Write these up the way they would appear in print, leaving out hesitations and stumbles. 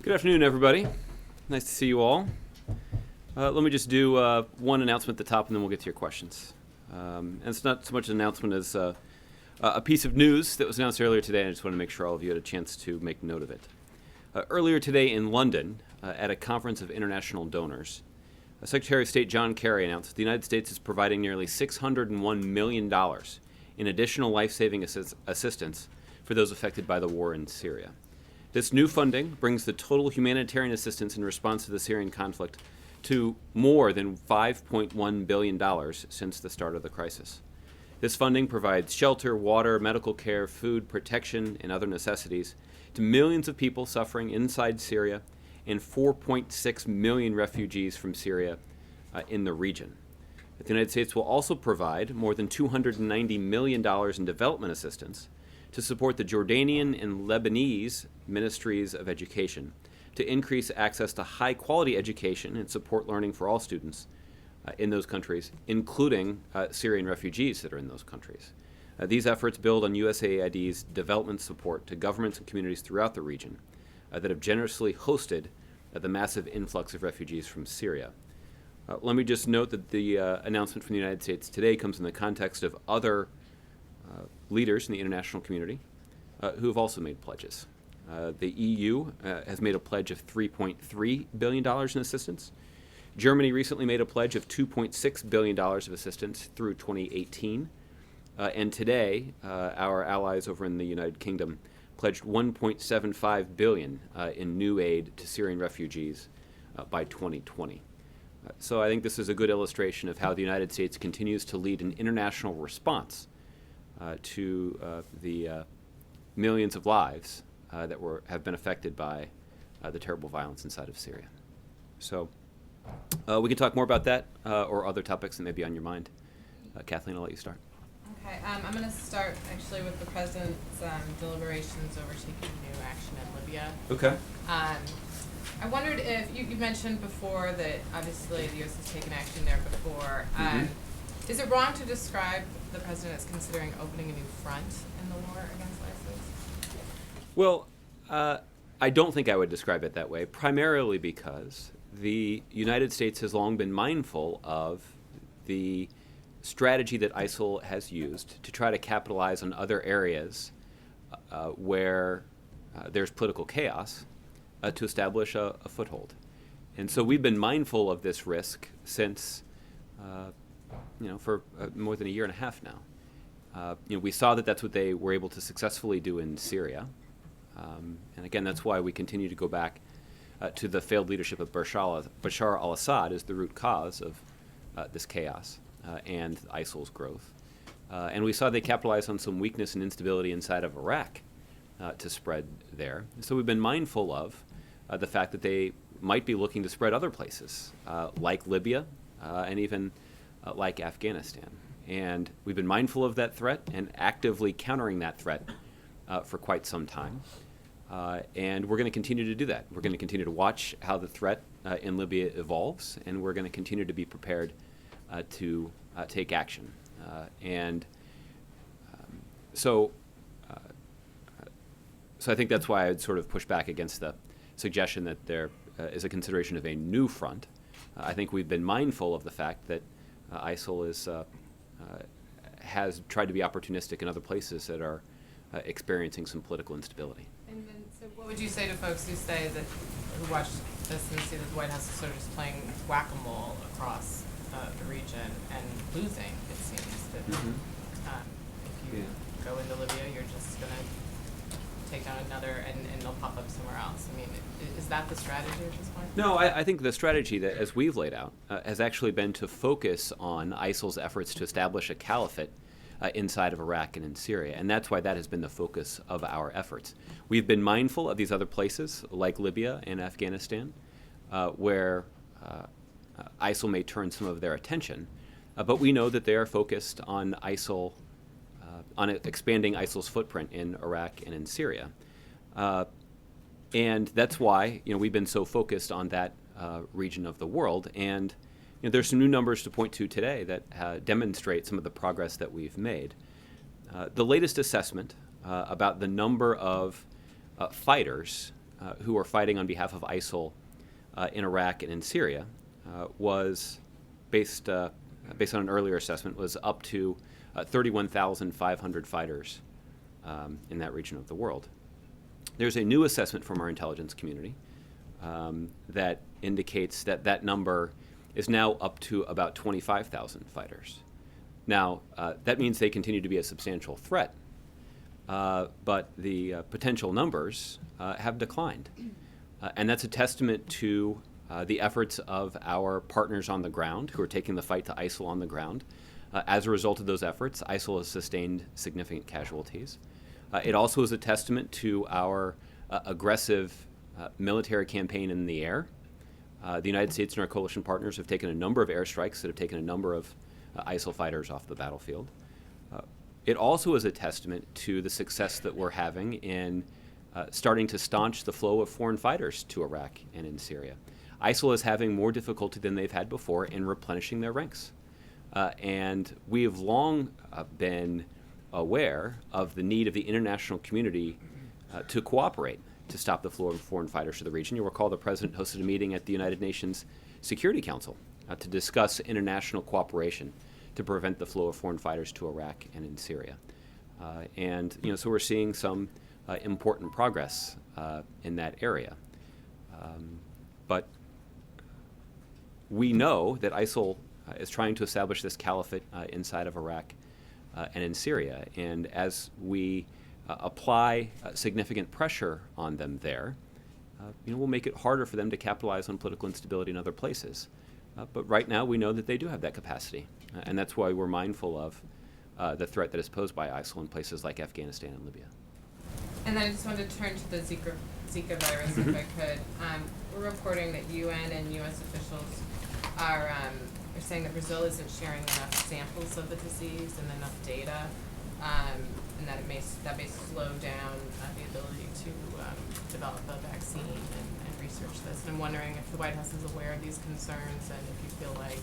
Good afternoon, everybody. Nice to see you all. Let me just do one announcement at the top, and then we'll get to your questions. And it's not so much an announcement as a piece of news that was announced earlier today, and I just want to make sure all of you had a chance to make note of it. Earlier today in London, at a conference of international donors, Secretary of State John Kerry announced that the United States is providing nearly $601 million in additional life-saving assistance for those affected by the war in Syria. This new funding brings the total humanitarian assistance in response to the Syrian conflict to more than $5.1 billion since the start of the crisis. This funding provides shelter, water, medical care, food, protection, and other necessities to millions of people suffering inside Syria and 4.6 million refugees from Syria in the region. The United States will also provide more than $290 million in development assistance to support the Jordanian and Lebanese ministries of education to increase access to high-quality education and support learning for all students in those countries, including Syrian refugees that are in those countries. These efforts build on USAID's development support to governments and communities throughout the region that have generously hosted the massive influx of refugees from Syria. Let me just note that the announcement from the United States today comes in the context of other leaders in the international community who have also made pledges. The EU has made a pledge of $3.3 billion in assistance. Germany recently made a pledge of $2.6 billion of assistance through 2018. And today, our allies over in the United Kingdom pledged $1.75 billion in new aid to Syrian refugees by 2020. So I think this is a good illustration of how the United States continues to lead an international response to the millions of lives that have been affected by the terrible violence inside of Syria. So we can talk more about that or other topics that may be on your mind. Kathleen, I'll let you start. Okay, I'm going to start actually with the President's deliberations over taking new action in Libya. Okay. I wondered if you mentioned before that obviously the U.S. has taken action there before. Is it wrong to describe the President as considering opening a new front in the war against ISIS? Well, I don't think I would describe it that way, primarily because the United States has long been mindful of the strategy that ISIL has used to try to capitalize on other areas where there's political chaos to establish a foothold. And so we've been mindful of this risk since, for more than a year and a half now. We saw that that's what they were able to successfully do in Syria. And again, that's why we continue to go back to the failed leadership of Bashar al-Assad as the root cause of this chaos and ISIL's growth. And we saw they capitalized on some weakness and instability inside of Iraq to spread there. So we've been mindful of the fact that they might be looking to spread other places, like Libya and even like Afghanistan. And we've been mindful of that threat and actively countering that threat for quite some time. And we're going to continue to do that. We're going to continue to watch how the threat in Libya evolves, and we're going to continue to be prepared to take action. So I think that's why I'd sort of push back against the suggestion that there is a consideration of a new front. I think we've been mindful of the fact that ISIL has tried to be opportunistic in other places that are experiencing some political instability. And then, so what would you say to folks who say that, who watch this and see that the White House is sort of just playing whack-a-mole across the region and losing, it seems, that if you go into Libya, you're just going to take down another and they'll pop up somewhere else. I mean, is that the strategy at this point? No, I think the strategy that, as we've laid out, has actually been to focus on ISIL's efforts to establish a caliphate inside of Iraq and in Syria, and that's why that has been the focus of our efforts. We've been mindful of these other places, like Libya and Afghanistan, where ISIL may turn some of their attention, but we know that they are focused on ISIL, on expanding ISIL's footprint in Iraq and in Syria. And that's why we've been so focused on that region of the world. And there's some new numbers to point to today that demonstrate some of the progress that we've made. The latest assessment about the number of fighters who are fighting on behalf of ISIL in Iraq and in Syria was based on an earlier assessment, was up to 31,500 fighters in that region of the world. There's a new assessment from our intelligence community that indicates that that number is now up to about 25,000 fighters. Now, that means they continue to be a substantial threat, but the potential numbers have declined. And that's a testament to the efforts of our partners on the ground who are taking the fight to ISIL on the ground. As a result of those efforts, ISIL has sustained significant casualties. It also is a testament to our aggressive military campaign in the air. The United States and our coalition partners have taken a number of airstrikes that have taken a number of ISIL fighters off the battlefield. It also is a testament to the success that we're having in starting to staunch the flow of foreign fighters to Iraq and in Syria. ISIL is having more difficulty than they've had before in replenishing their ranks. And we have long been aware of the need of the international community to cooperate to stop the flow of foreign fighters to the region. You'll recall the President hosted a meeting at the United Nations Security Council to discuss international cooperation to prevent the flow of foreign fighters to Iraq and in Syria. So we're seeing some important progress in that area. But we know that ISIL is trying to establish this caliphate inside of Iraq and in Syria. And as we apply significant pressure on them there, we'll make it harder for them to capitalize on political instability in other places. But right now, we know that they do have that capacity. And that's why we're mindful of the threat that is posed by ISIL in places like Afghanistan and Libya. And then I just wanted to turn to the Zika virus, if I could. We're reporting that UN and U.S. officials are saying that Brazil isn't sharing enough samples of the disease and enough data, and that may slow down the ability to develop a vaccine and research this. And I'm wondering if the White House is aware of these concerns and if you feel like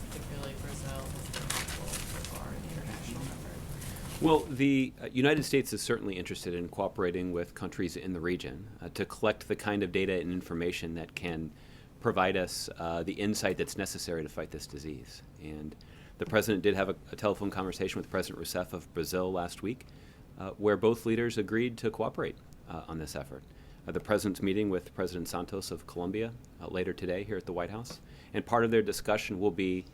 particularly Brazil has been helpful so far in the international effort. Well, the United States is certainly interested in cooperating with countries in the region to collect the kind of data and information that can provide us the insight that's necessary to fight this disease. And the President did have a telephone conversation with President Rousseff of Brazil last week, where both leaders agreed to cooperate on this effort. The President's meeting with President Santos of Colombia later today here at the White House, and part of their discussion will be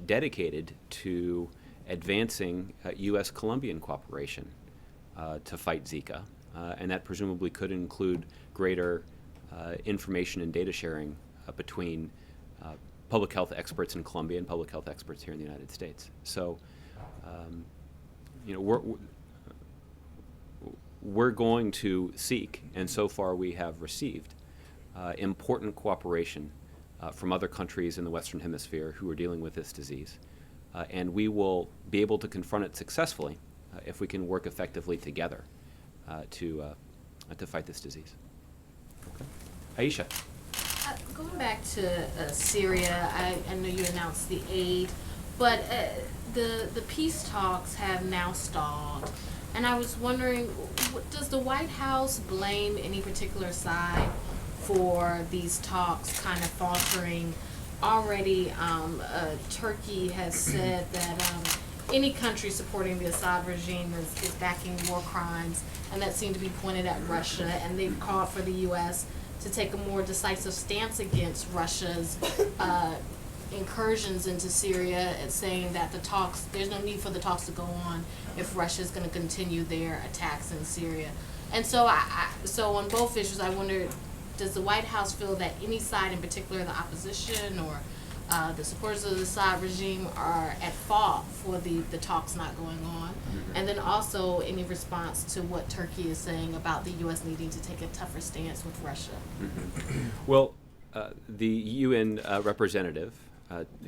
dedicated to advancing U.S.-Colombian cooperation to fight Zika, and that presumably could include greater information and data sharing between public health experts in Colombia and public health experts here in the United States. So, we're going to seek, and so far we have received, important cooperation from other countries in the Western Hemisphere who are dealing with this disease. And we will be able to confront it successfully if we can work effectively together to fight this disease. Okay. Aisha. Going back to Syria, I know you announced the aid, but the peace talks have now stalled. And I was wondering, does the White House blame any particular side for these talks kind of faltering? Already, Turkey has said that any country supporting the Assad regime is backing war crimes, and that seemed to be pointed at Russia, and they've called for the U.S. to take a more decisive stance against Russia's incursions into Syria, and saying that there's no need for the talks to go on if Russia's going to continue their attacks in Syria. And so, so on both issues, I wonder, does the White House feel that any side, in particular the opposition or the supporters of the Assad regime, are at fault for the talks not going on? Mm-hmm. And then also any response to what Turkey is saying about the U.S. needing to take a tougher stance with Russia? Mm-hmm. Well, the UN representative,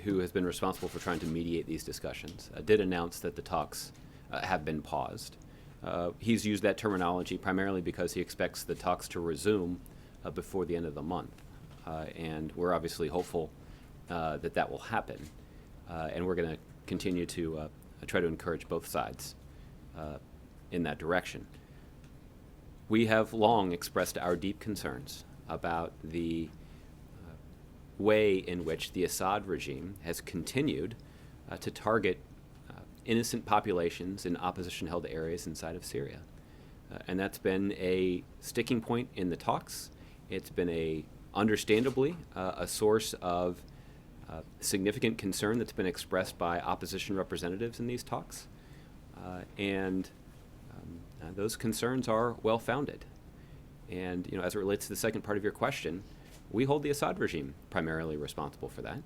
who has been responsible for trying to mediate these discussions, did announce that the talks have been paused. He's used that terminology primarily because he expects the talks to resume before the end of the month. And we're obviously hopeful that will happen. And we're going to continue to try to encourage both sides in that direction. we have long expressed our deep concerns about the way in which the Assad regime has continued to target innocent populations in opposition-held areas inside of Syria. And that's been a sticking point in the talks. It's been understandably, a source of significant concern that's been expressed by opposition representatives in these talks. And those concerns are well-founded. And as it relates to the second part of your question, we hold the Assad regime primarily responsible for that.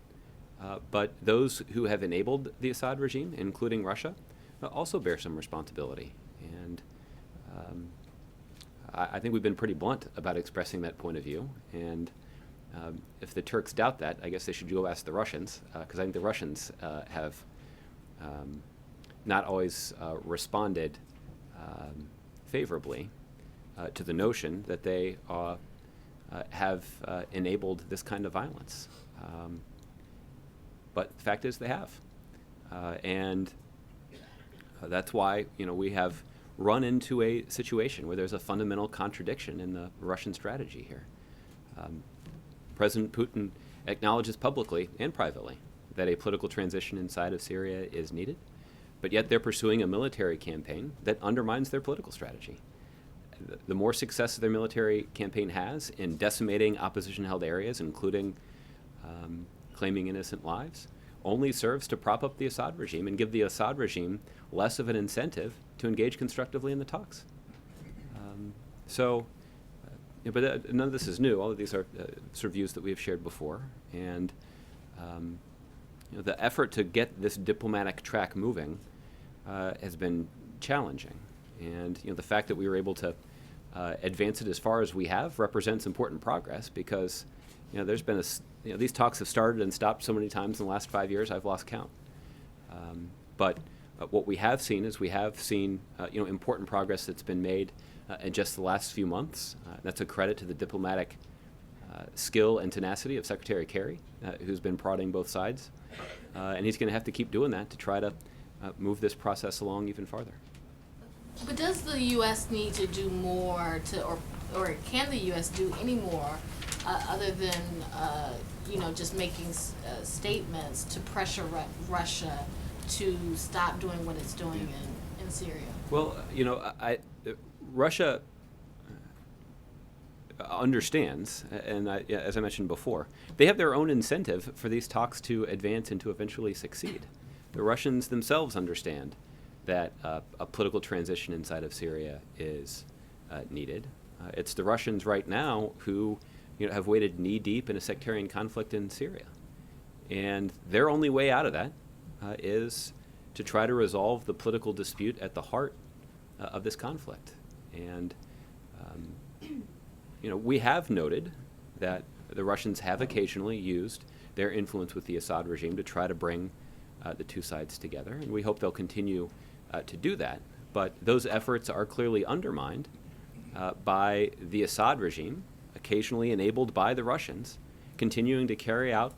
But those who have enabled the Assad regime, including Russia, also bear some responsibility. And I think we've been pretty blunt about expressing that point of view. And if the Turks doubt that, I guess they should go ask the Russians, because I think the Russians have not always responded favorably to the notion that they have enabled this kind of violence. But the fact is they have. And that's why we have run into a situation where there's a fundamental contradiction in the Russian strategy here. President Putin acknowledges publicly and privately that a political transition inside of Syria is needed, but yet they're pursuing a military campaign that undermines their political strategy. The more success their military campaign has in decimating opposition-held areas, including claiming innocent lives, only serves to prop up the Assad regime and give the Assad regime less of an incentive to engage constructively in the talks. But none of this is new. All of these are sort of views that we have shared before. And the effort to get this diplomatic track moving has been challenging. And the fact that we were able to advance it as far as we have represents important progress, because there's been these talks have started and stopped so many times in the last 5 years I've lost count. But what we have seen is important progress that's been made in just the last few months. That's a credit to the diplomatic skill and tenacity of Secretary Kerry, who's been prodding both sides. And he's going to have to keep doing that to try to move this process along even farther. But does the U.S. need to do more or can the U.S. do any more other than, just making statements to pressure Russia to stop doing what it's doing in Syria? Well, Russia understands, and as I mentioned before, they have their own incentive for these talks to advance and to eventually succeed. The Russians themselves understand that a political transition inside of Syria is needed. It's the Russians right now who have waded knee-deep in a sectarian conflict in Syria. And their only way out of that is to try to resolve the political dispute at the heart of this conflict. And we have noted that the Russians have occasionally used their influence with the Assad regime to try to bring the two sides together, and we hope they'll continue to do that. But those efforts are clearly undermined by the Assad regime, occasionally enabled by the Russians, continuing to carry out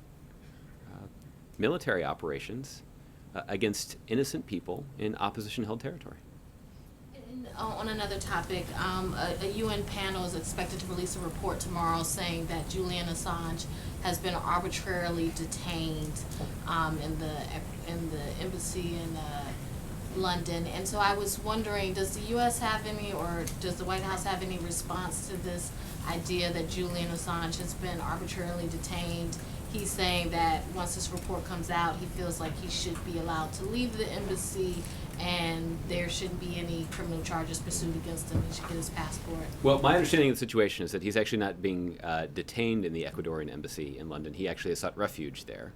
military operations against innocent people in opposition-held territory. And on another topic, a UN panel is expected to release a report tomorrow saying that Julian Assange has been arbitrarily detained in the embassy in London. And so I was wondering, does the U.S. have any, or does the White House have any response to this idea that Julian Assange has been arbitrarily detained? He's saying that once this report comes out, he feels like he should be allowed to leave the embassy and there shouldn't be any criminal charges pursued against him. He should get his passport. Well, my understanding of the situation is that he's actually not being detained in the Ecuadorian embassy in London. He actually has sought refuge there.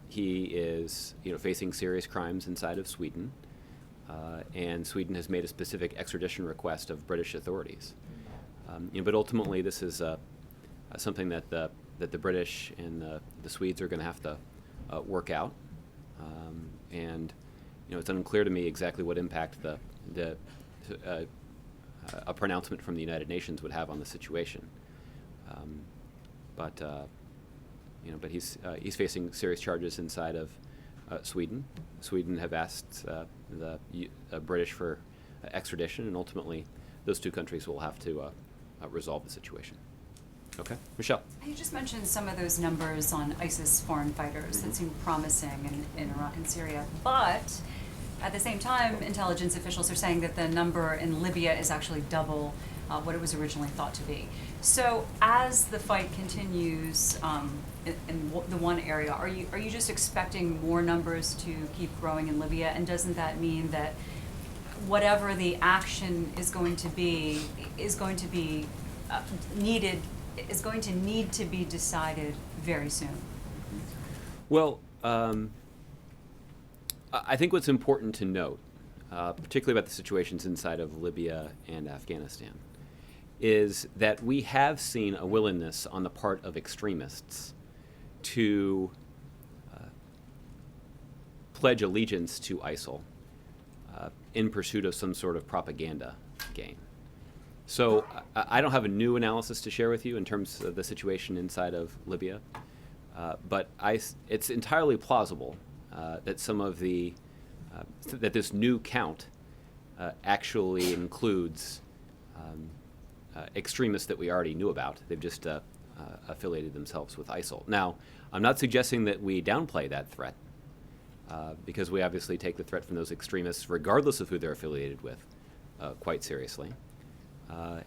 He is, facing serious crimes inside of Sweden, and Sweden has made a specific extradition request of British authorities. But ultimately, this is something that the British and the Swedes are going to have to work out, and it's unclear to me exactly what impact a pronouncement from the United Nations would have on the situation. But he's facing serious charges inside of Sweden. Sweden have asked the British for extradition, and ultimately those two countries will have to resolve the situation. Okay, Michelle. You just mentioned some of those numbers on ISIS foreign fighters that seem promising in Iraq and Syria, but at the same time, intelligence officials are saying that the number in Libya is actually double what it was originally thought to be. So as the fight continues in the one area, are you just expecting more numbers to keep growing in Libya? And doesn't that mean that whatever the action is going to be needed, is going to need to be decided very soon? Well, I think what's important to note, particularly about the situations inside of Libya and Afghanistan, is that we have seen a willingness on the part of extremists to pledge allegiance to ISIL in pursuit of some sort of propaganda gain. So I don't have a new analysis to share with you in terms of the situation inside of Libya, but it's entirely plausible that some of the that this new count actually includes extremists that we already knew about. They've just affiliated themselves with ISIL. Now, I'm not suggesting that we downplay that threat, because we obviously take the threat from those extremists, regardless of who they're affiliated with, quite seriously. I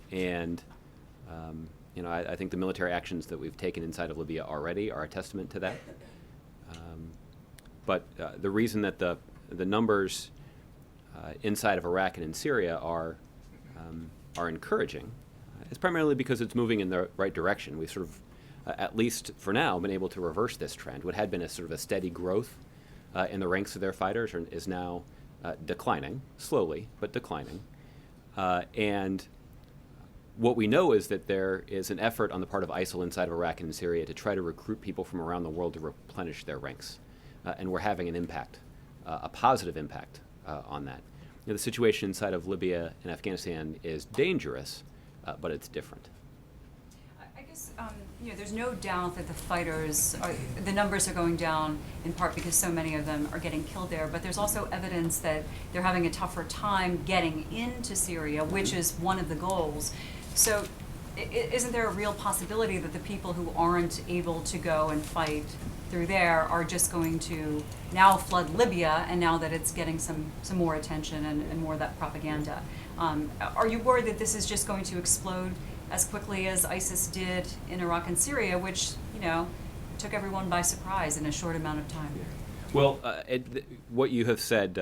think the military actions that we've taken inside of Libya already are a testament to that. But the reason that the numbers inside of Iraq and in Syria are encouraging is primarily because it's moving in the right direction. We've sort of, at least for now, been able to reverse this trend. What had been a sort of a steady growth in the ranks of their fighters is now declining, slowly, but declining. And what we know is that there is an effort on the part of ISIL inside of Iraq and Syria to try to recruit people from around the world to replenish their ranks. And we're having an impact, a positive impact on that. The situation inside of Libya and Afghanistan is dangerous, but it's different. I guess there's no doubt that the numbers are going down in part because so many of them are getting killed there, but there's also evidence that they're having a tougher time getting into Syria, which is one of the goals. So isn't there a real possibility that the people who aren't able to go and fight through there are just going to now flood Libya, and now that it's getting some more attention and more of that propaganda? Are you worried that this is just going to explode as quickly as ISIS did in Iraq and Syria, which, took everyone by surprise in a short amount of time? Well, what you have said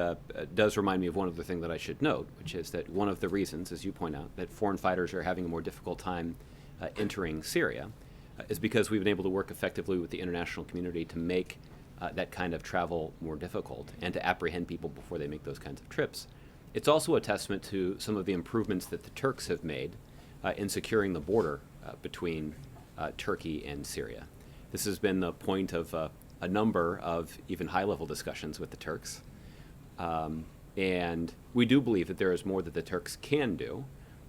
does remind me of one other thing that I should note, which is that one of the reasons, as you point out, that foreign fighters are having a more difficult time entering Syria is because we've been able to work effectively with the international community to make that kind of travel more difficult and to apprehend people before they make those kinds of trips. It's also a testament to some of the improvements that the Turks have made in securing the border between Turkey and Syria. This has been the point of a number of even high-level discussions with the Turks. And we do believe that there is more that the Turks can do,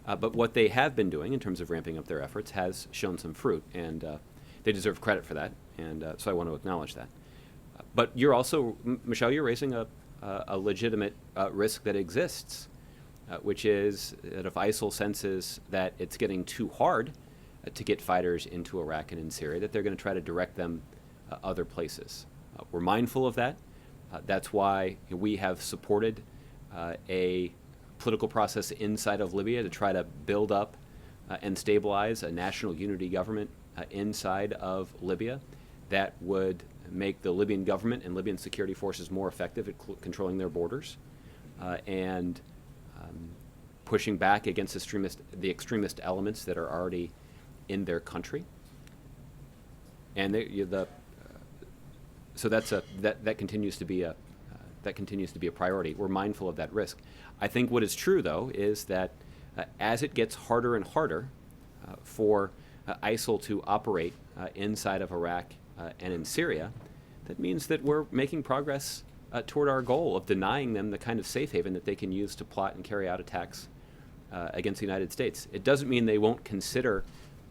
but what they have been doing in terms of ramping up their efforts has shown some fruit, and they deserve credit for that, and so I want to acknowledge that. But you're also, Michelle, you're raising a legitimate risk that exists, which is that if ISIL senses that it's getting too hard to get fighters into Iraq and in Syria, that they're going to try to direct them other places. We're mindful of that. That's why we have supported a political process inside of Libya to try to build up and stabilize a national unity government inside of Libya that would make the Libyan government and Libyan security forces more effective at controlling their borders and pushing back against the extremist elements that are already in their country. And so that continues to be a priority. We're mindful of that risk. I think what is true, though, is that as it gets harder and harder for ISIL to operate inside of Iraq and in Syria, that means that we're making progress toward our goal of denying them the kind of safe haven that they can use to plot and carry out attacks against the United States. It doesn't mean they won't consider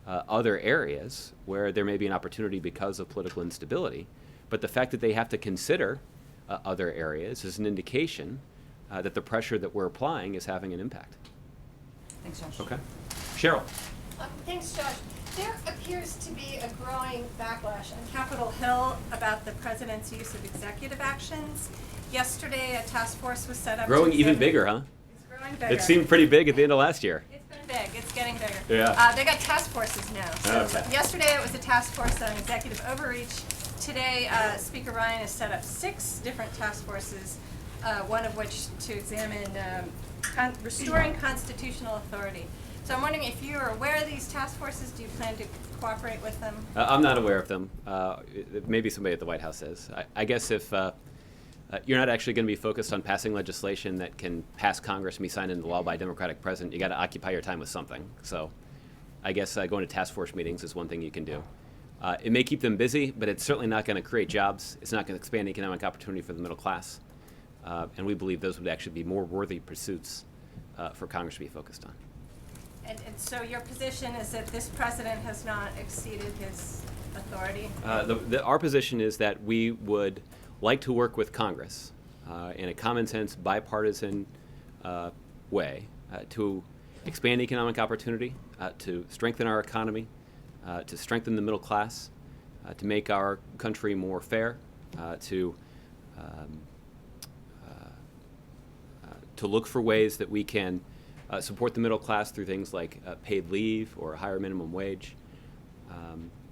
other areas where there may be an opportunity because of political instability, but the fact that they have to consider other areas is an indication that the pressure that we're applying is having an impact. Thanks, Josh. Okay. Cheryl. Thanks, Josh. There appears to be a growing backlash on Capitol Hill about the president's use of executive actions. Yesterday, a task force was set up. Growing even bigger, huh? It's growing bigger. It seemed pretty big at the end of last year. It's been big. It's getting bigger. Yeah. They got task forces now. So Okay. yesterday, it was a task force on executive overreach. Today, Speaker Ryan has set up 6 different task forces, one of which to examine restoring constitutional authority. So I'm wondering if you are aware of these task forces. Do you plan to cooperate with them? I'm not aware of them. Maybe somebody at the White House is. I guess if you're not actually going to be focused on passing legislation that can pass Congress and be signed into law by a Democratic president, you got to occupy your time with something. So I guess going to task force meetings is one thing you can do. It may keep them busy, but it's certainly not going to create jobs. It's not going to expand economic opportunity for the middle class. And we believe those would actually be more worthy pursuits for Congress to be focused on. And so your position is that this president has not exceeded his authority? Our position is that we would like to work with Congress in a common sense, bipartisan way to expand economic opportunity, to strengthen our economy, to strengthen the middle class, to make our country more fair, to look for ways that we can support the middle class through things like paid leave or a higher minimum wage.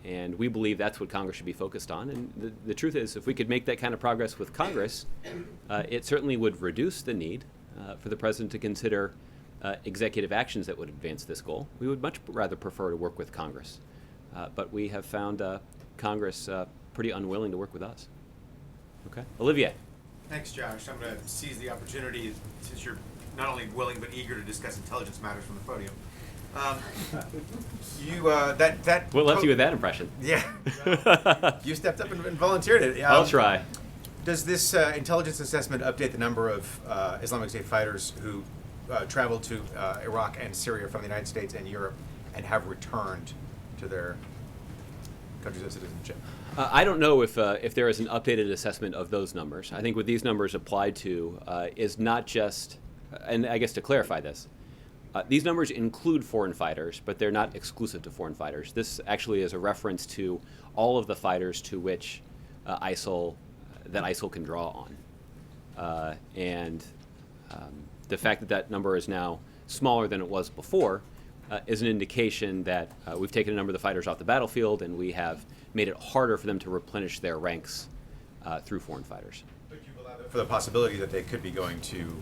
And we believe that's what Congress should be focused on. And the truth is, if we could make that kind of progress with Congress, it certainly would reduce the need for the president to consider executive actions that would advance this goal. We would much rather prefer to work with Congress. But we have found Congress pretty unwilling to work with us. Okay. Olivier. Thanks, Josh. I'm going to seize the opportunity, since you're not only willing but eager to discuss intelligence matters from the podium. What left you with that impression? Yeah. You stepped up and volunteered it. I'll try. Does this intelligence assessment update the number of Islamic State fighters who traveled to Iraq and Syria from the United States and Europe and have returned to their countries of citizenship? I don't know if there is an updated assessment of those numbers. I think what these numbers applied to is not just, and I guess to clarify this, these numbers include foreign fighters, but they're not exclusive to foreign fighters. This actually is a reference to all of the fighters to which ISIL can draw on. And the fact that that number is now smaller than it was before is an indication that we've taken a number of the fighters off the battlefield and we have made it harder for them to replenish their ranks through foreign fighters. But you've allowed for the possibility that they could be going to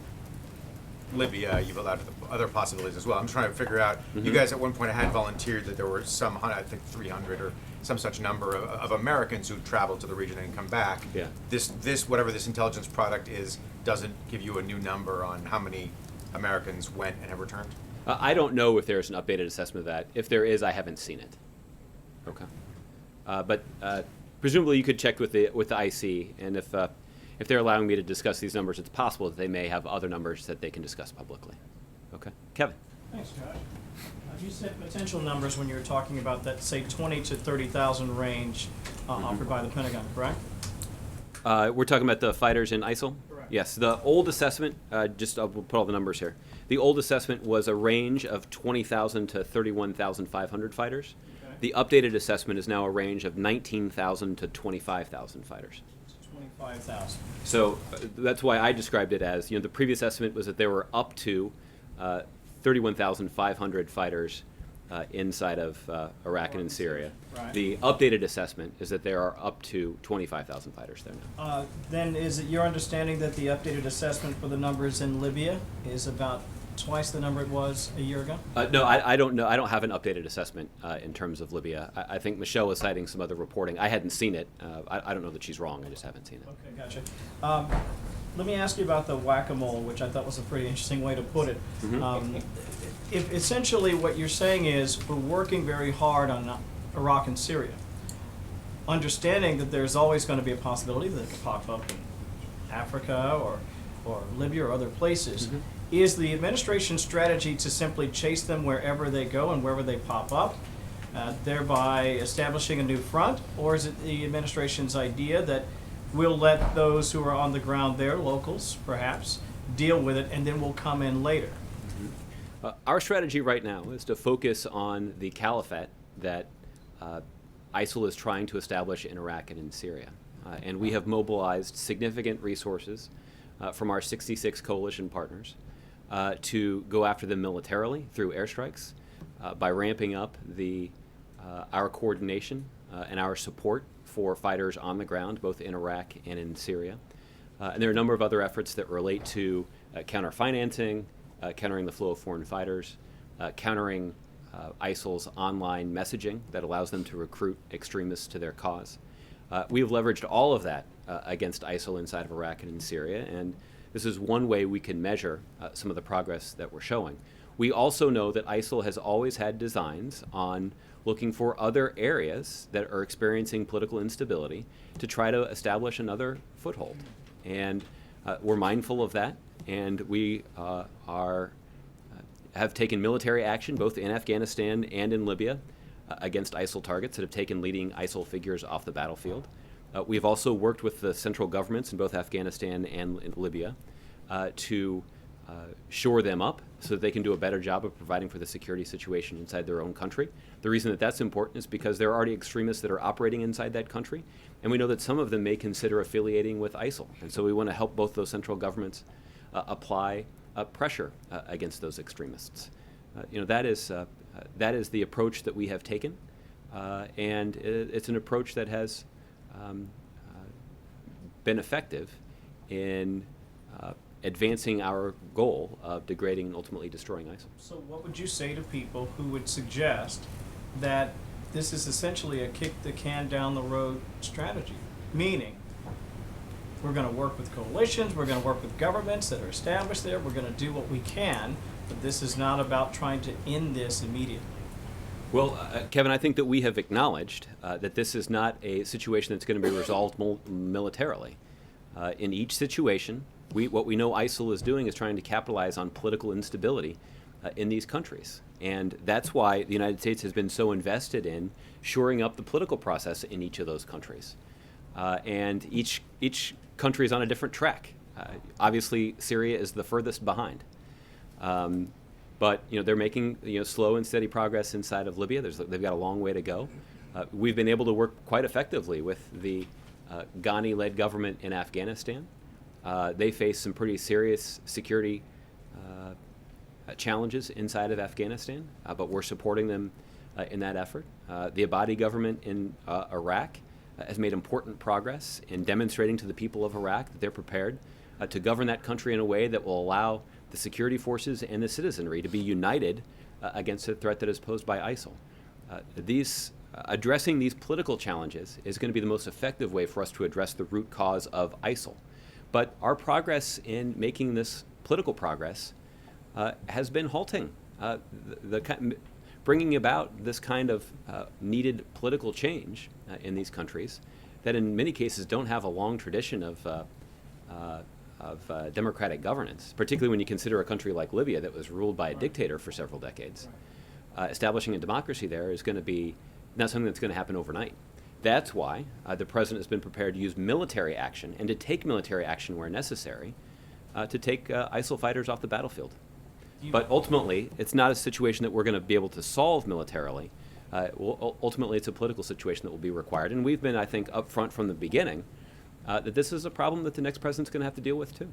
Libya. You've allowed the other possibilities as well. I'm trying to figure out, you guys at one point had volunteered that there were some, I think 300 or some such number of Americans who traveled to the region and come back. Yeah. This whatever this intelligence product is, doesn't give you a new number on how many Americans went and have returned? I don't know if there's an updated assessment of that. If there is, I haven't seen it. Okay. But presumably you could check with the IC, and if they're allowing me to discuss these numbers, it's possible that they may have other numbers that they can discuss publicly. Okay. Kevin. Thanks, Josh. You said potential numbers when you were talking about that, say, 20 to 30,000 range offered by the Pentagon, correct? We're talking about the fighters in ISIL? Correct. Yes. The old assessment, I'll put all the numbers here. The old assessment was a range of 20,000 to 31,500 fighters. Okay. The updated assessment is now a range of 19,000 to 25,000 fighters. 25,000. So that's why I described it as, the previous estimate was that there were up to 31,500 fighters inside of Iraq and in Syria. Right. The updated assessment is that there are up to 25,000 fighters there now. Then is it your understanding that the updated assessment for the numbers in Libya is about twice the number it was a year ago? No, I don't know. I don't have an updated assessment in terms of Libya. I think Michelle was citing some other reporting. I hadn't seen it. I don't know that she's wrong. I just haven't seen it. Okay, gotcha. Let me ask you about the whack-a-mole, which I thought was a pretty interesting way to put it. If essentially what you're saying is we're working very hard on Iraq and Syria, understanding that there's always going to be a possibility that it could pop up in Africa or Libya or other places. Is the administration's strategy to simply chase them wherever they go and wherever they pop up, thereby establishing a new front? Or is it the administration's idea that we'll let those who are on the ground there, locals perhaps, deal with it and then we'll come in later? Our strategy right now is to focus on the caliphate that ISIL is trying to establish in Iraq and in Syria. And we have mobilized significant resources from our 66 coalition partners to go after them militarily through airstrikes, by ramping up our coordination and our support for fighters on the ground, both in Iraq and in Syria. And there are a number of other efforts that relate to counter-financing, countering the flow of foreign fighters, countering ISIL's online messaging that allows them to recruit extremists to their cause. We have leveraged all of that against ISIL inside of Iraq and in Syria, and this is one way we can measure some of the progress that we're showing. We also know that ISIL has always had designs on looking for other areas that are experiencing political instability to try to establish another foothold. And we're mindful of that, and we have taken military action both in Afghanistan and in Libya against ISIL targets that have taken leading ISIL figures off the battlefield. We've also worked with the central governments in both Afghanistan and in Libya to shore them up so that they can do a better job of providing for the security situation inside their own country. The reason that that's important is because there are already extremists that are operating inside that country, and we know that some of them may consider affiliating with ISIL. And so we want to help both those central governments apply pressure against those extremists. That is the approach that we have taken, and it's an approach that has been effective in advancing our goal of degrading and ultimately destroying ISIL. So what would you say to people who would suggest that this is essentially a kick the can down the road strategy? Meaning, we're going to work with coalitions, we're going to work with governments that are established there, we're going to do what we can, but this is not about trying to end this immediately. Well, Kevin, I think that we have acknowledged that this is not a situation that's going to be resolved militarily. In each situation, what we know ISIL is doing is trying to capitalize on political instability in these countries. And that's why the United States has been so invested in shoring up the political process in each of those countries. And each country is on a different track. Obviously, Syria is the furthest behind. But they're making slow and steady progress inside of Libya. They've got a long way to go. We've been able to work quite effectively with the Ghani-led government in Afghanistan. They face some pretty serious security challenges inside of Afghanistan, but we're supporting them in that effort. The Abadi government in Iraq has made important progress in demonstrating to the people of Iraq that they're prepared to govern that country in a way that will allow the security forces and the citizenry to be united against the threat that is posed by ISIL. Addressing these political challenges is going to be the most effective way for us to address the root cause of ISIL. But our progress in making this political progress has been halting. Bringing about this kind of needed political change in these countries that in many cases don't have a long tradition of democratic governance, particularly when you consider a country like Libya that was ruled by a dictator for several decades. Establishing a democracy there is going to be not something that's going to happen overnight. That's why the president has been prepared to use military action and to take military action where necessary to take ISIL fighters off the battlefield. But ultimately, it's not a situation that we're going to be able to solve militarily. Ultimately, it's a political situation that will be required. And we've been, I think, upfront from the beginning that this is a problem that the next president's going to have to deal with, too.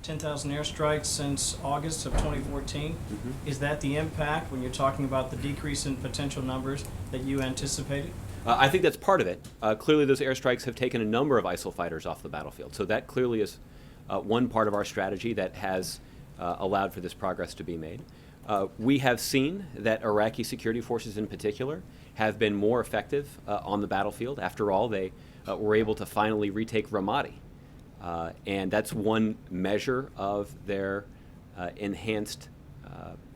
10,000 airstrikes since August of 2014. Mm-hmm. Is that the impact when you're talking about the decrease in potential numbers that you anticipated? I think that's part of it. Clearly, those airstrikes have taken a number of ISIL fighters off the battlefield. So that clearly is one part of our strategy that has allowed for this progress to be made. We have seen that Iraqi security forces in particular have been more effective on the battlefield. After all, they were able to finally retake Ramadi. And that's one measure of their enhanced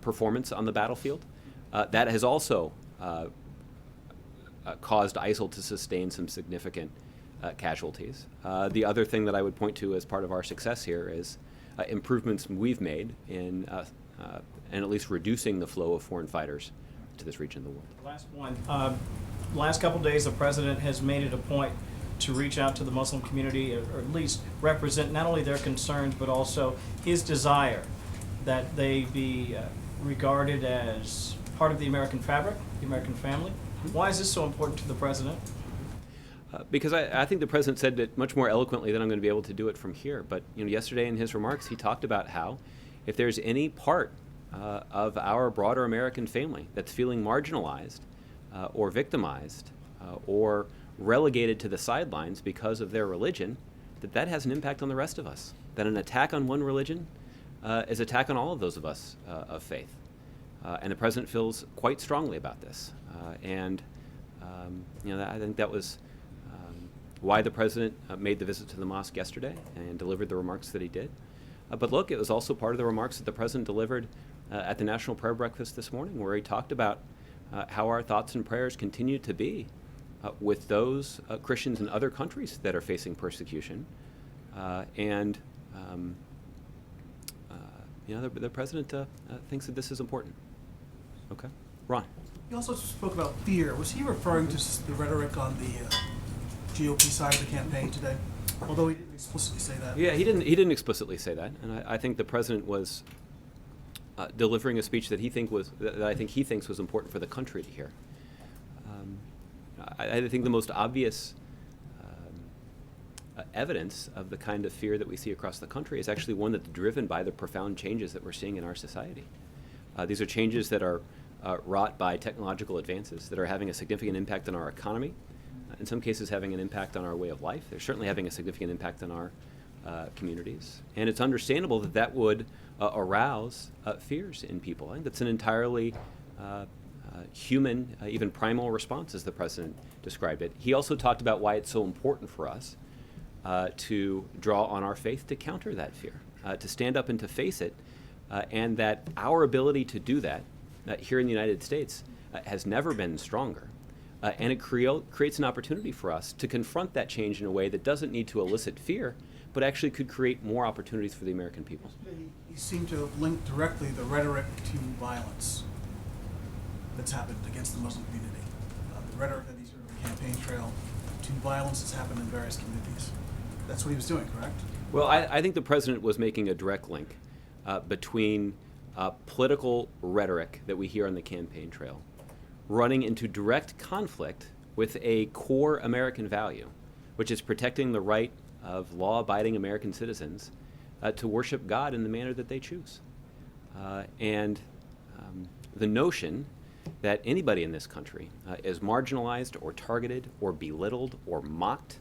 performance on the battlefield. That has also caused ISIL to sustain some significant casualties. The other thing that I would point to as part of our success here is improvements we've made in at least reducing the flow of foreign fighters to this region of the world. Last one. Last couple days, the president has made it a point to reach out to the Muslim community, or at least represent not only their concerns, but also his desire that they be regarded as part of the American fabric, the American family. Why is this so important to the president? Because I think the president said it much more eloquently than I'm going to be able to do it from here. But yesterday in his remarks, he talked about how if there's any part of our broader American family that's feeling marginalized or victimized or relegated to the sidelines because of their religion, that has an impact on the rest of us. That an attack on one religion is an attack on all of those of us of faith. And the president feels quite strongly about this. I think that was why the president made the visit to the mosque yesterday and delivered the remarks that he did. But look, it was also part of the remarks that the president delivered at the National Prayer Breakfast this morning, where he talked about how our thoughts and prayers continue to be with those Christians in other countries that are facing persecution. The president thinks that this is important. Okay. Ron. He also spoke about fear. Was he referring to the rhetoric on the GOP side of the campaign today? Although he didn't explicitly say that. Yeah, he didn't explicitly say that, and I think the president was delivering a speech that I think he thinks was important for the country to hear. I think the most obvious evidence of the kind of fear that we see across the country is actually one that's driven by the profound changes that we're seeing in our society. These are changes that are wrought by technological advances that are having a significant impact on our economy, in some cases having an impact on our way of life. They're certainly having a significant impact on our communities. And it's understandable that would arouse fears in people. I think that's an entirely human, even primal response, as the president described it. He also talked about why it's so important for us to draw on our faith to counter that fear, to stand up and to face it, and that our ability to do that here in the United States has never been stronger. And it creates an opportunity for us to confront that change in a way that doesn't need to elicit fear, but actually could create more opportunities for the American people. He seemed to link directly the rhetoric to violence that's happened against the Muslim community. The rhetoric that he's heard on the campaign trail to violence that's happened in various communities. That's what he was doing, correct? Well, I think the president was making a direct link between political rhetoric that we hear on the campaign trail running into direct conflict with a core American value, which is protecting the right of law-abiding American citizens to worship God in the manner that they choose. The notion that anybody in this country is marginalized or targeted or belittled or mocked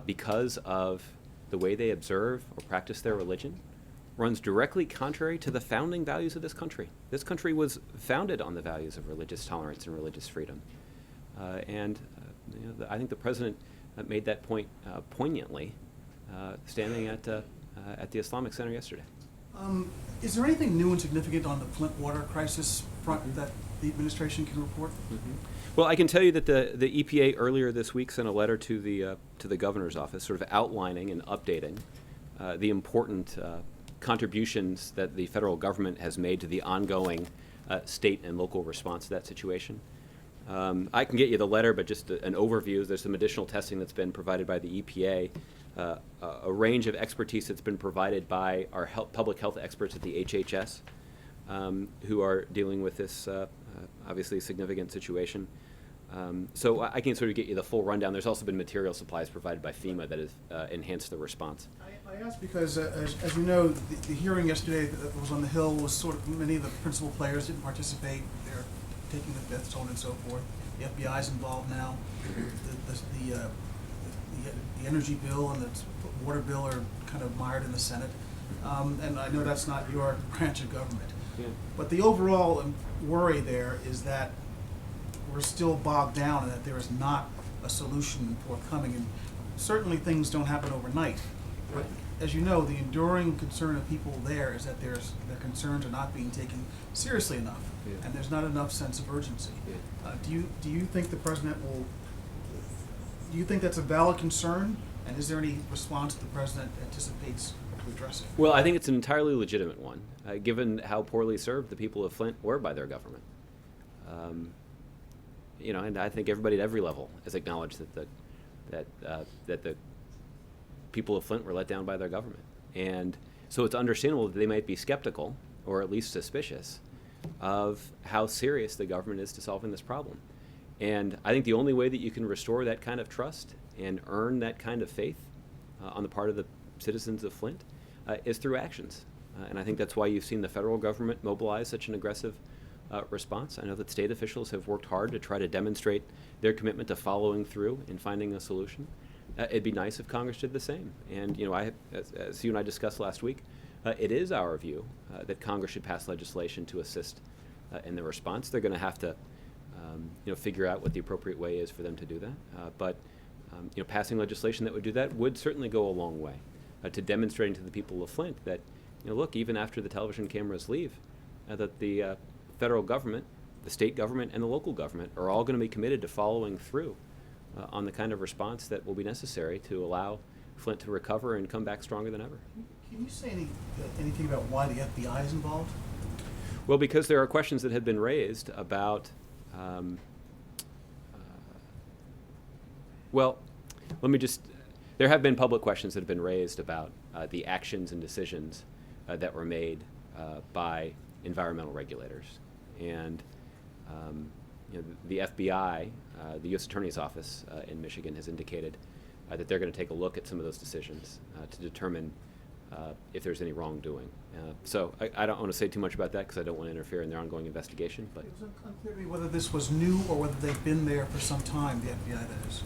because of the way they observe or practice their religion runs directly contrary to the founding values of this country. This country was founded on the values of religious tolerance and religious freedom. I think the president made that point poignantly standing at the Islamic Center yesterday. Is there anything new and significant on the Flint water crisis front that the administration can report? Well, I can tell you that the EPA earlier this week sent a letter to the governor's office, sort of outlining and updating the important contributions that the federal government has made to the ongoing state and local response to that situation. I can get you the letter, but just an overview. There's some additional testing that's been provided by the EPA, a range of expertise that's been provided by our public health experts at the HHS, who are dealing with this obviously significant situation. So I can sort of get you the full rundown. There's also been material supplies provided by FEMA that has enhanced the response. I asked because, as you know, the hearing yesterday that was on the Hill was sort of, many of the principal players didn't participate. They're taking the fifth, so on and so forth. The FBI's involved now. The energy bill and the water bill are kind of mired in the Senate. And I know that's not your branch of government. Yeah. But the overall worry there is that we're still bogged down and that there is not a solution forthcoming. And certainly things don't happen overnight. But as you know, the enduring concern of people there is that their concerns are not being taken seriously enough, and there's not enough sense of urgency. Do you think the president will? Do you think that's a valid concern? And is there any response the president anticipates to address it? Well, I think it's an entirely legitimate one, given how poorly served the people of Flint were by their government. And I think everybody at every level has acknowledged that the people of Flint were let down by their government. And so it's understandable that they might be skeptical, or at least suspicious, of how serious the government is to solving this problem. And I think the only way that you can restore that kind of trust and earn that kind of faith on the part of the citizens of Flint is through actions. And I think that's why you've seen the federal government mobilize such an aggressive response. I know that state officials have worked hard to try to demonstrate their commitment to following through and finding a solution. It'd be nice if Congress did the same. And as you and I discussed last week, it is our view that Congress should pass legislation to assist in the response. They're going to have to figure out what the appropriate way is for them to do that. But passing legislation that would do that would certainly go a long way to demonstrating to the people of Flint that, look, even after the television cameras leave, that the federal government, the state government, and the local government are all going to be committed to following through on the kind of response that will be necessary to allow Flint to recover and come back stronger than ever. Can you say anything about why the FBI is involved? Well, because there are questions that have been raised about, there have been public questions that have been raised about the actions and decisions that were made by environmental regulators. And the FBI, the U.S. Attorney's Office in Michigan, has indicated that they're going to take a look at some of those decisions to determine if there's any wrongdoing. So I don't want to say too much about that because I don't want to interfere in their ongoing investigation. But it was unclear to me whether this was new or whether they've been there for some time, the FBI that is.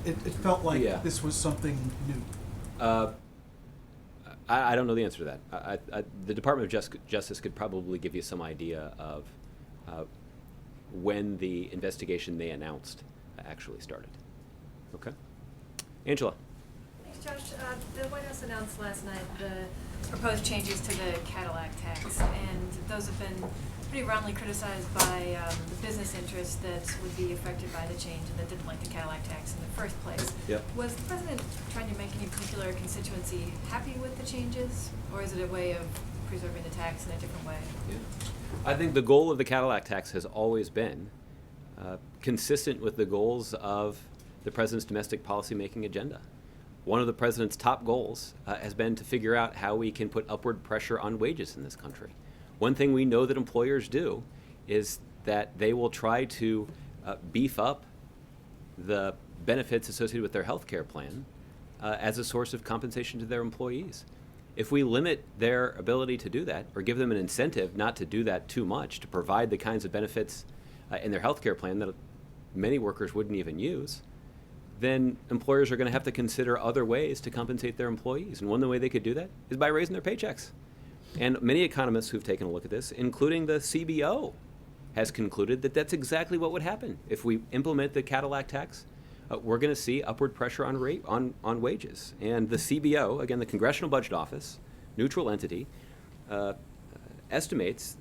It felt like this was something new. I don't know the answer to that. The Department of Justice could probably give you some idea of when the investigation they announced actually started. Okay. Angela. Thanks, Josh. The White House announced last night the proposed changes to the Cadillac tax, and those have been pretty roundly criticized by the business interests that would be affected by the change and that didn't like the Cadillac tax in the first place. Yep. Was the president trying to make any particular constituency happy with the changes, or is it a way of preserving the tax in a different way? Yeah. I think the goal of the Cadillac tax has always been consistent with the goals of the president's domestic policy-making agenda. One of the president's top goals has been to figure out how we can put upward pressure on wages in this country. One thing we know that employers do is that they will try to beef up the benefits associated with their health care plan as a source of compensation to their employees. If we limit their ability to do that, or give them an incentive not to do that too much, to provide the kinds of benefits in their health care plan that many workers wouldn't even use, then employers are going to have to consider other ways to compensate their employees. And one way they could do that is by raising their paychecks. And many economists who've taken a look at this, including the CBO, has concluded that that's exactly what would happen. If we implement the Cadillac tax, we're going to see upward pressure on wages. And the CBO, again, the Congressional Budget Office, neutral entity, estimates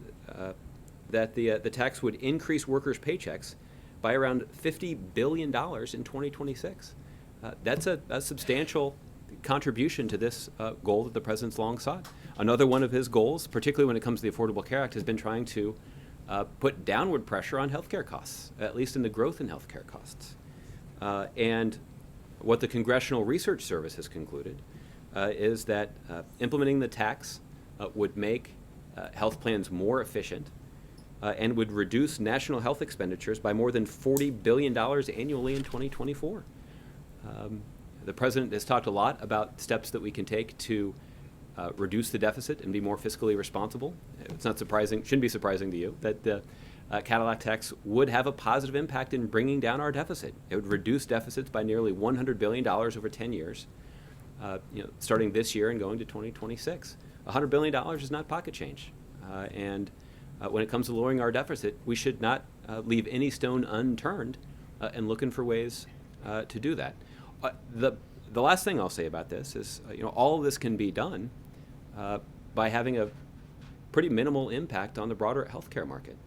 that the tax would increase workers' paychecks by around $50 billion in 2026. That's a substantial contribution to this goal that the president's long sought. Another one of his goals, particularly when it comes to the Affordable Care Act, has been trying to put downward pressure on healthcare costs, at least in the growth in healthcare costs. And what the Congressional Research Service has concluded is that implementing the tax would make health plans more efficient and would reduce national health expenditures by more than $40 billion annually in 2024. The president has talked a lot about steps that we can take to reduce the deficit and be more fiscally responsible. It's not surprising, shouldn't be surprising to you, that the Cadillac tax would have a positive impact in bringing down our deficit. It would reduce deficits by nearly $100 billion over 10 years, starting this year and going to 2026. $100 billion is not pocket change. And when it comes to lowering our deficit, we should not leave any stone unturned in looking for ways to do that. The last thing I'll say about this is, all of this can be done by having a pretty minimal impact on the broader healthcare market.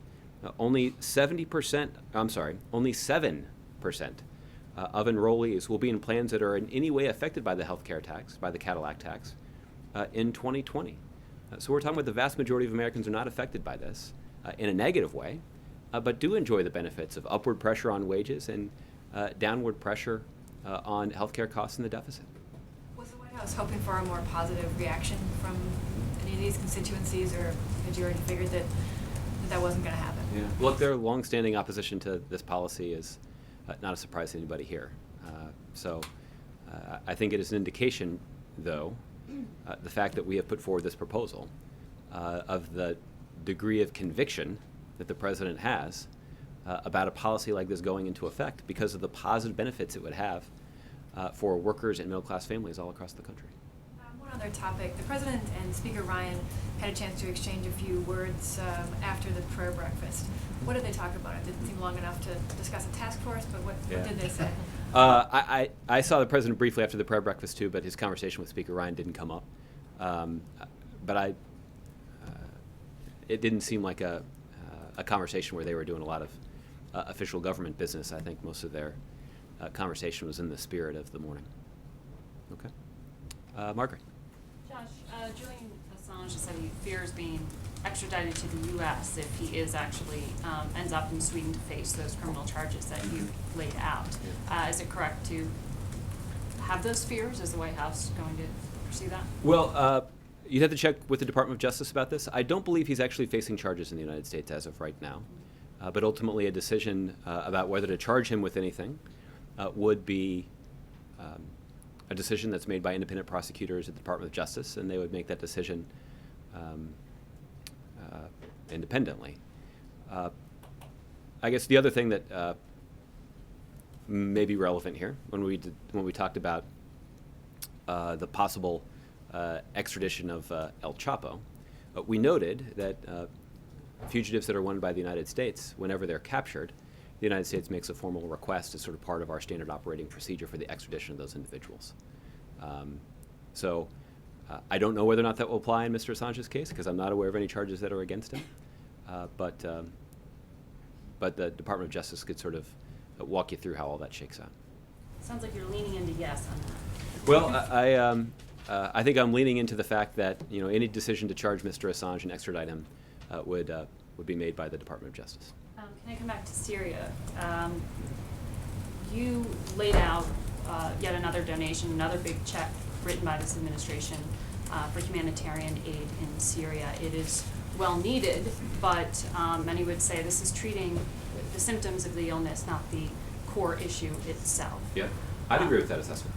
Only 7% of enrollees will be in plans that are in any way affected by the healthcare tax, by the Cadillac tax, in 2020. So we're talking about the vast majority of Americans are not affected by this in a negative way, but do enjoy the benefits of upward pressure on wages and downward pressure on healthcare costs and the deficit. Was the White House hoping for a more positive reaction from any of these constituencies, or had you already figured that that wasn't going to happen. Yeah. Look, their longstanding opposition to this policy is not a surprise to anybody here. So I think it is an indication, though, the fact that we have put forward this proposal of the degree of conviction that the president has about a policy like this going into effect because of the positive benefits it would have for workers and middle-class families all across the country. One other topic. The President and Speaker Ryan had a chance to exchange a few words after the prayer breakfast. What did they talk about? It didn't seem long enough to discuss a task force, but what did they say? I saw the president briefly after the prayer breakfast, too, but his conversation with Speaker Ryan didn't come up. But it didn't seem like a conversation where they were doing a lot of official government business. I think most of their conversation was in the spirit of the morning. Okay. Margaret. Josh, Julian Assange has said he fears being extradited to the U.S. if he is actually ends up in Sweden to face those criminal charges that you laid out. Is it correct to have those fears? Is the White House going to pursue that? Well, you'd have to check with the Department of Justice about this. I don't believe he's actually facing charges in the United States as of right now. But ultimately, a decision about whether to charge him with anything would be a decision that's made by independent prosecutors at the Department of Justice, and they would make that decision independently. I guess the other thing that may be relevant here, when we talked about the possible extradition of El Chapo, we noted that fugitives that are wanted by the United States, whenever they're captured, the United States makes a formal request as sort of part of our standard operating procedure for the extradition of those individuals. So I don't know whether or not that will apply in Mr. Assange's case, because I'm not aware of any charges that are against him. But the Department of Justice could sort of walk you through how all that shakes out. Sounds like you're leaning into yes on that. Well, I think I'm leaning into the fact that any decision to charge Mr. Assange and extradite him would be made by the Department of Justice. Can I come back to Syria? You laid out yet another donation, another big check written by this administration for humanitarian aid in Syria. It is well needed, but many would say this is treating the symptoms of the illness, not the core issue itself. Yeah, I'd agree with that assessment.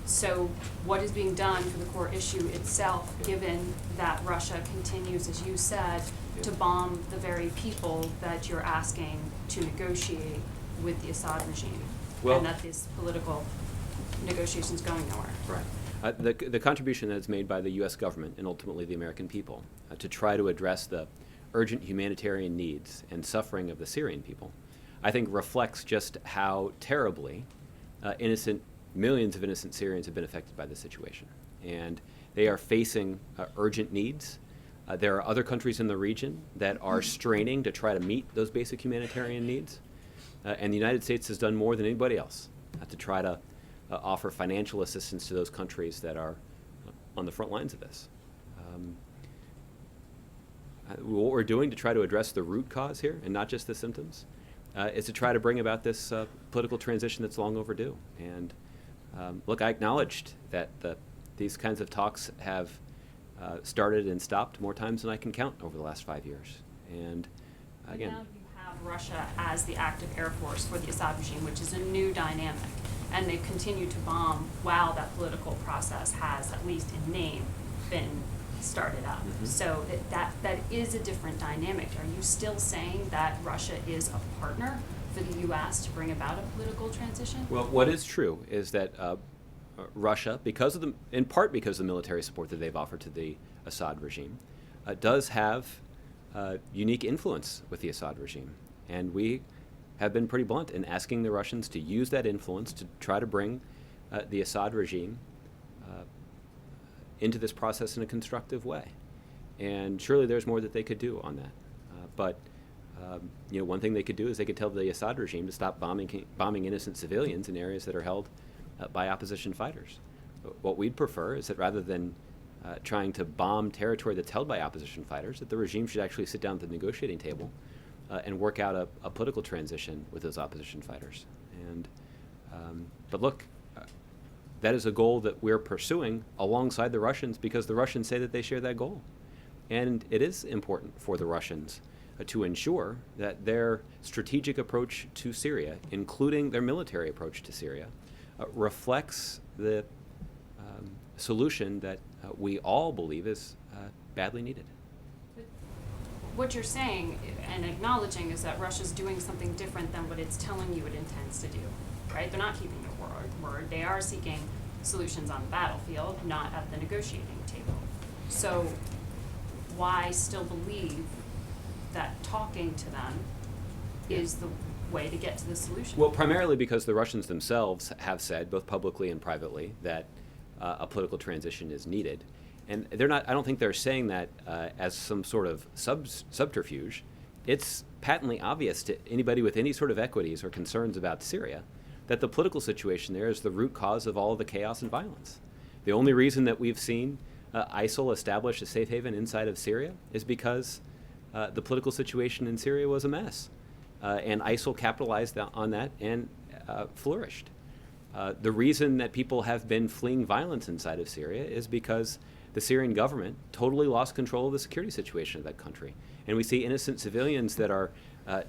So what is being done for the core issue itself, given that Russia continues, as you said, to bomb the very people that you're asking to negotiate with the Assad regime, and that this political negotiation is going nowhere? Right. The contribution that is made by the U.S. government and ultimately the American people to try to address the urgent humanitarian needs and suffering of the Syrian people, I think reflects just how terribly millions of innocent Syrians have been affected by this situation. And they are facing urgent needs. There are other countries in the region that are straining to try to meet those basic humanitarian needs. And the United States has done more than anybody else to try to offer financial assistance to those countries that are on the front lines of this. What we're doing to try to address the root cause here, and not just the symptoms, is to try to bring about this political transition that's long overdue. And look, I acknowledged that these kinds of talks have started and stopped more times than I can count over the last 5 years. And again, now you have Russia as the active air force for the Assad regime, which is a new dynamic, and they've continued to bomb while that political process has, at least in name, been started up. Mm-hmm. So that is a different dynamic. Are you still saying that Russia is a partner for the U.S. to bring about a political transition? well, what is true is that Russia, in part because of the military support that they've offered to the Assad regime, does have unique influence with the Assad regime. And we have been pretty blunt in asking the Russians to use that influence to try to bring the Assad regime into this process in a constructive way. And surely there's more that they could do on that. But one thing they could do is they could tell the Assad regime to stop bombing innocent civilians in areas that are held by opposition fighters. What we'd prefer is that rather than trying to bomb territory that's held by opposition fighters, that the regime should actually sit down at the negotiating table and work out a political transition with those opposition fighters. And but look, that is a goal that we're pursuing alongside the Russians because the Russians say that they share that goal. And it is important for the Russians to ensure that their strategic approach to Syria, including their military approach to Syria, reflects the solution that we all believe is badly needed. What you're saying and acknowledging is that Russia's doing something different than what it's telling you it intends to do, right? They're not keeping their word. They are seeking solutions on the battlefield, not at the negotiating table. So why still believe that talking to them is the way to get to the solution? Well, primarily because the Russians themselves have said, both publicly and privately, that a political transition is needed. And they're not, I don't think they're saying that as some sort of subterfuge. It's patently obvious to anybody with any sort of equities or concerns about Syria that the political situation there is the root cause of all of the chaos and violence. The only reason that we've seen ISIL establish a safe haven inside of Syria is because the political situation in Syria was a mess. And ISIL capitalized on that and flourished. The reason that people have been fleeing violence inside of Syria is because the Syrian government totally lost control of the security situation of that country. And we see innocent civilians that are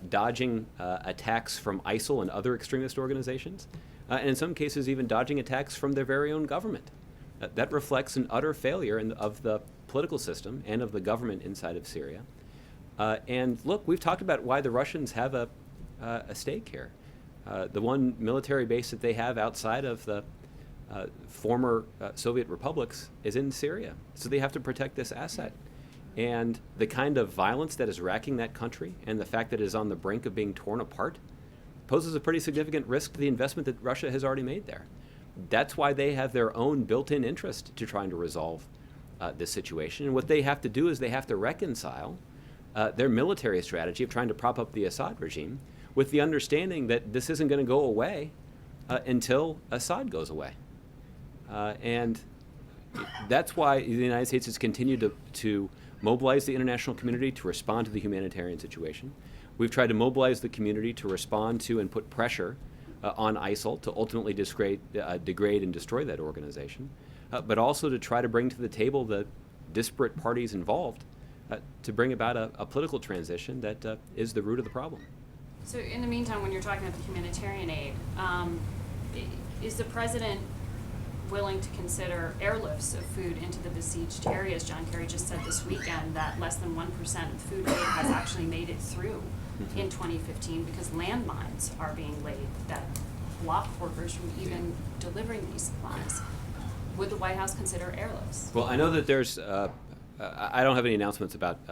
dodging attacks from ISIL and other extremist organizations, and in some cases even dodging attacks from their very own government. That reflects an utter failure of the political system and of the government inside of Syria. And look, we've talked about why the Russians have a stake here. The one military base that they have outside of the former Soviet republics is in Syria. So they have to protect this asset. And the kind of violence that is racking that country and the fact that it is on the brink of being torn apart poses a pretty significant risk to the investment that Russia has already made there. That's why they have their own built-in interest to trying to resolve this situation. And what they have to do is they have to reconcile their military strategy of trying to prop up the Assad regime with the understanding that this isn't going to go away until Assad goes away. And that's why the United States has continued to mobilize the international community to respond to the humanitarian situation. We've tried to mobilize the community to respond to and put pressure on ISIL to ultimately degrade and destroy that organization, but also to try to bring to the table the disparate parties involved to bring about a political transition that is the root of the problem. So in the meantime, when you're talking about the humanitarian aid, is the president willing to consider airlifts of food into the besieged areas? John Kerry just said this weekend that less than 1% of food aid has actually made it through in 2015 because landmines are being laid that block workers from even delivering these supplies. Would the White House consider airlifts? Well, I know that there's, I don't have any announcements about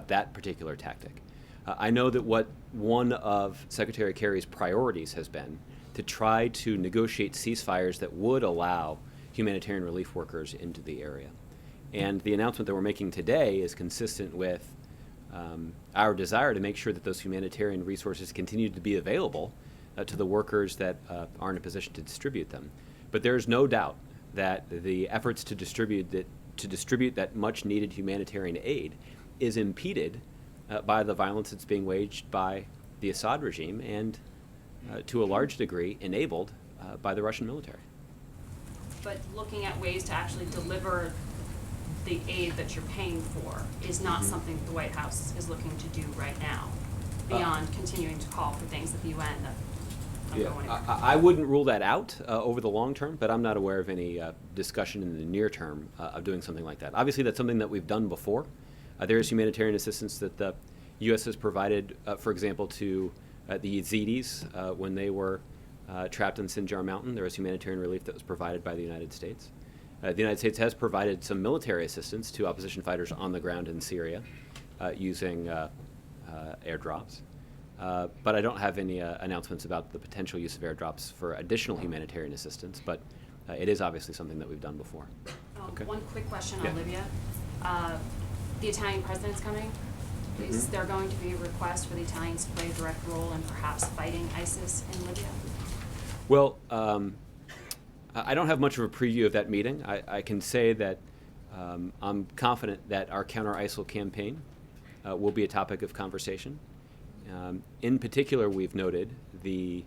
that particular tactic. I know that what one of Secretary Kerry's priorities has been to try to negotiate ceasefires that would allow humanitarian relief workers into the area. And the announcement that we're making today is consistent with our desire to make sure that those humanitarian resources continue to be available to the workers that are in a position to distribute them. But there's no doubt that the efforts to distribute that much needed humanitarian aid is impeded by the violence that's being waged by the Assad regime and to a large degree enabled by the Russian military. But looking at ways to actually deliver the aid that you're paying for is not something the White House is looking to do right now, beyond continuing to call for things at the UN that don't go anywhere. I wouldn't rule that out over the long term, but I'm not aware of any discussion in the near term of doing something like that. Obviously, that's something that we've done before. There is humanitarian assistance that the U.S. has provided, for example, to the Yazidis when they were trapped in Sinjar Mountain. There was humanitarian relief that was provided by the United States. The United States has provided some military assistance to opposition fighters on the ground in Syria using airdrops. But I don't have any announcements about the potential use of airdrops for additional humanitarian assistance, but it is obviously something that we've done before. Okay. One quick question Yeah. on Libya. The Italian president's coming. Is there going to be a request for the Italians to play a direct role in perhaps fighting ISIS in Libya? Well, I don't have much of a preview of that meeting. I can say that I'm confident that our counter-ISIL campaign will be a topic of conversation. In particular, we've noted the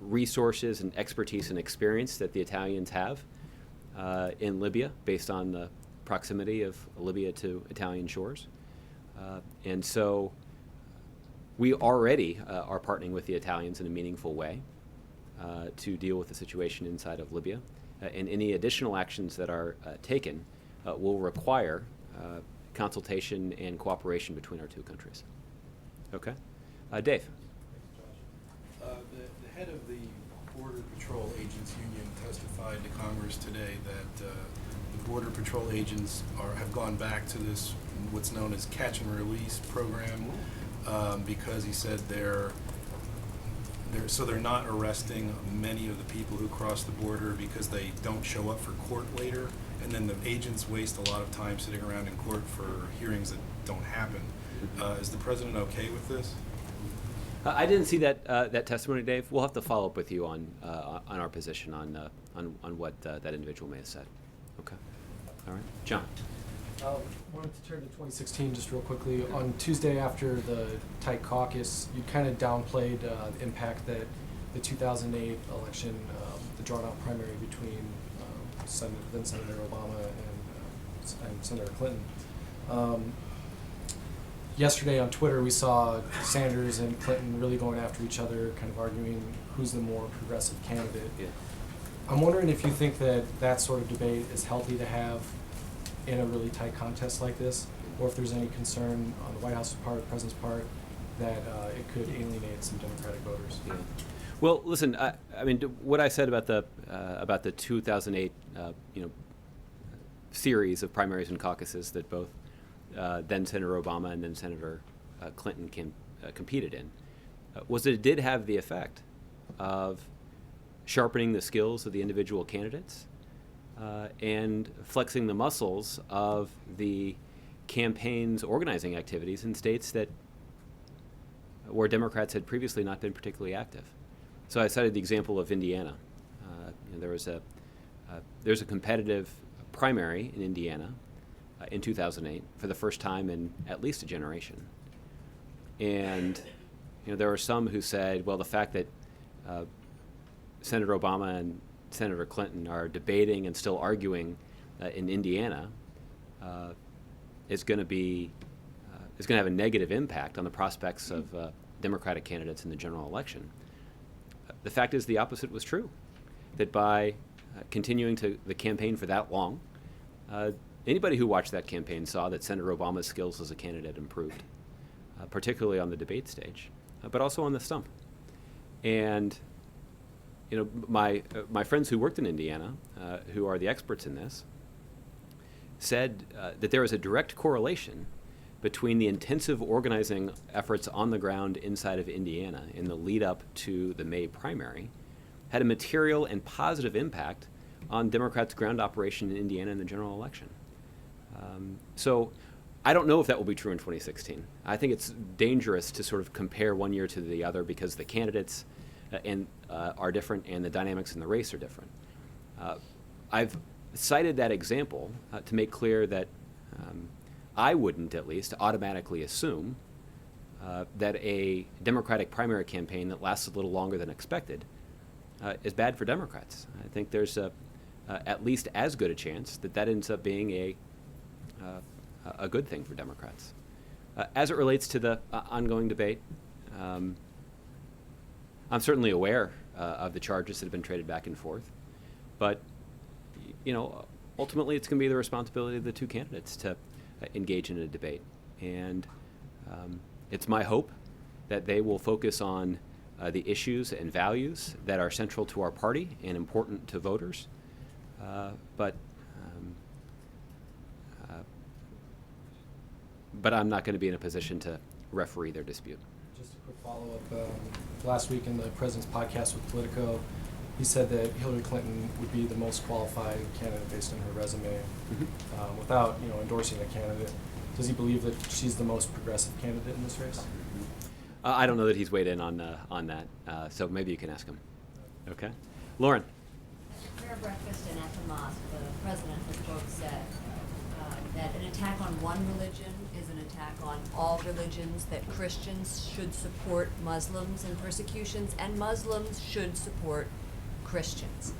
resources and expertise and experience that the Italians have in Libya based on the proximity of Libya to Italian shores. And so we already are partnering with the Italians in a meaningful way to deal with the situation inside of Libya. And any additional actions that are taken will require consultation and cooperation between our two countries. Okay? Dave. The head of the Border Patrol Agents Union testified to Congress today that the Border Patrol agents have gone back to this, what's known as catch and release program, because he said they're not arresting many of the people who cross the border because they don't show up for court later, and then the agents waste a lot of time sitting around in court for hearings that don't happen. Is the president okay with this? I didn't see that testimony, Dave. We'll have to follow up with you on our position on what that individual may have said. Okay. All right. John. Wanted to turn to 2016 just real quickly. On Tuesday after the tight caucus, you kind of downplayed the impact that the 2008 election, the drawn-out primary between then Senator Obama and Senator Clinton. Yesterday on Twitter, we saw Sanders and Clinton really going after each other, kind of arguing who's the more progressive candidate. Yeah. I'm wondering if you think that that sort of debate is healthy to have in a really tight contest like this, or if there's any concern on the White House's part, the president's part, that it could alienate some Democratic voters. Yeah. Well, listen. I mean, what I said about the 2008 series of primaries and caucuses that both then Senator Obama and then Senator Clinton competed in was that it did have the effect of sharpening the skills of the individual candidates and flexing the muscles of the campaign's organizing activities in states where Democrats had previously not been particularly active. So I cited the example of Indiana. There's a competitive primary in Indiana in 2008 for the first time in at least a generation. And there were some who said, well, the fact that Senator Obama and Senator Clinton are debating and still arguing in Indiana is going to have a negative impact on the prospects of Democratic candidates in the general election. The fact is the opposite was true, that by continuing the campaign for that long, anybody who watched that campaign saw that Senator Obama's skills as a candidate improved, particularly on the debate stage, but also on the stump. And my friends who worked in Indiana, who are the experts in this, said that there is a direct correlation between the intensive organizing efforts on the ground inside of Indiana in the lead up to the May primary had a material and positive impact on Democrats' ground operation in Indiana in the general election. So I don't know if that will be true in 2016. I think it's dangerous to sort of compare one year to the other because the candidates are different and the dynamics in the race are different. I've cited that example to make clear that I wouldn't, at least, automatically assume that a Democratic primary campaign that lasts a little longer than expected is bad for Democrats. I think there's at least as good a chance that ends up being a good thing for Democrats. As it relates to the ongoing debate, I'm certainly aware of the charges that have been traded back and forth, but ultimately it's going to be the responsibility of the two candidates to engage in a debate, and it's my hope that they will focus on the issues and values that are central to our party and important to voters, but I'm not going to be in a position to referee their dispute. Just a quick follow-up. Last week in the president's podcast with Politico, he said that Hillary Clinton would be the most qualified candidate based on her resume, without endorsing a candidate. Does he believe that she's the most progressive candidate in this race? I don't know that he's weighed in on that, so maybe you can ask him. Okay, Lauren. At prayer breakfast and at the mosque, the president has both said that an attack on one religion is an attack on all religions, that Christians should support Muslims in persecutions, and Muslims should support Christians.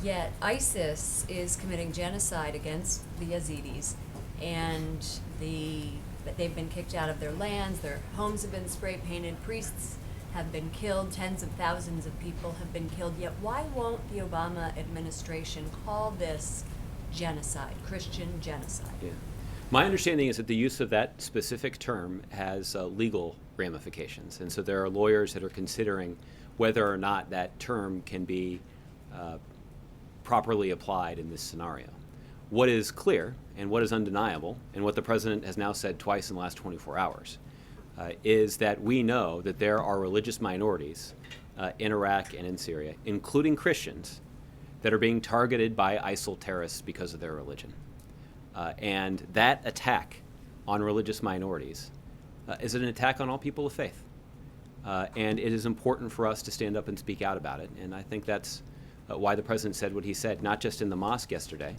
Yet ISIS is committing genocide against the Yazidis, and the that they've been kicked out of their lands, their homes have been spray painted, priests have been killed, tens of thousands of people have been killed. Yet why won't the Obama administration call this genocide, Christian genocide? Yeah. My understanding is that the use of that specific term has legal ramifications, and so there are lawyers that are considering whether or not that term can be properly applied in this scenario. What is clear and what is undeniable, and what the president has now said twice in the last 24 hours, is that we know that there are religious minorities in Iraq and in Syria, including Christians, that are being targeted by ISIL terrorists because of their religion. And that attack on religious minorities is an attack on all people of faith. And it is important for us to stand up and speak out about it. And I think that's why the president said what he said, not just in the mosque yesterday,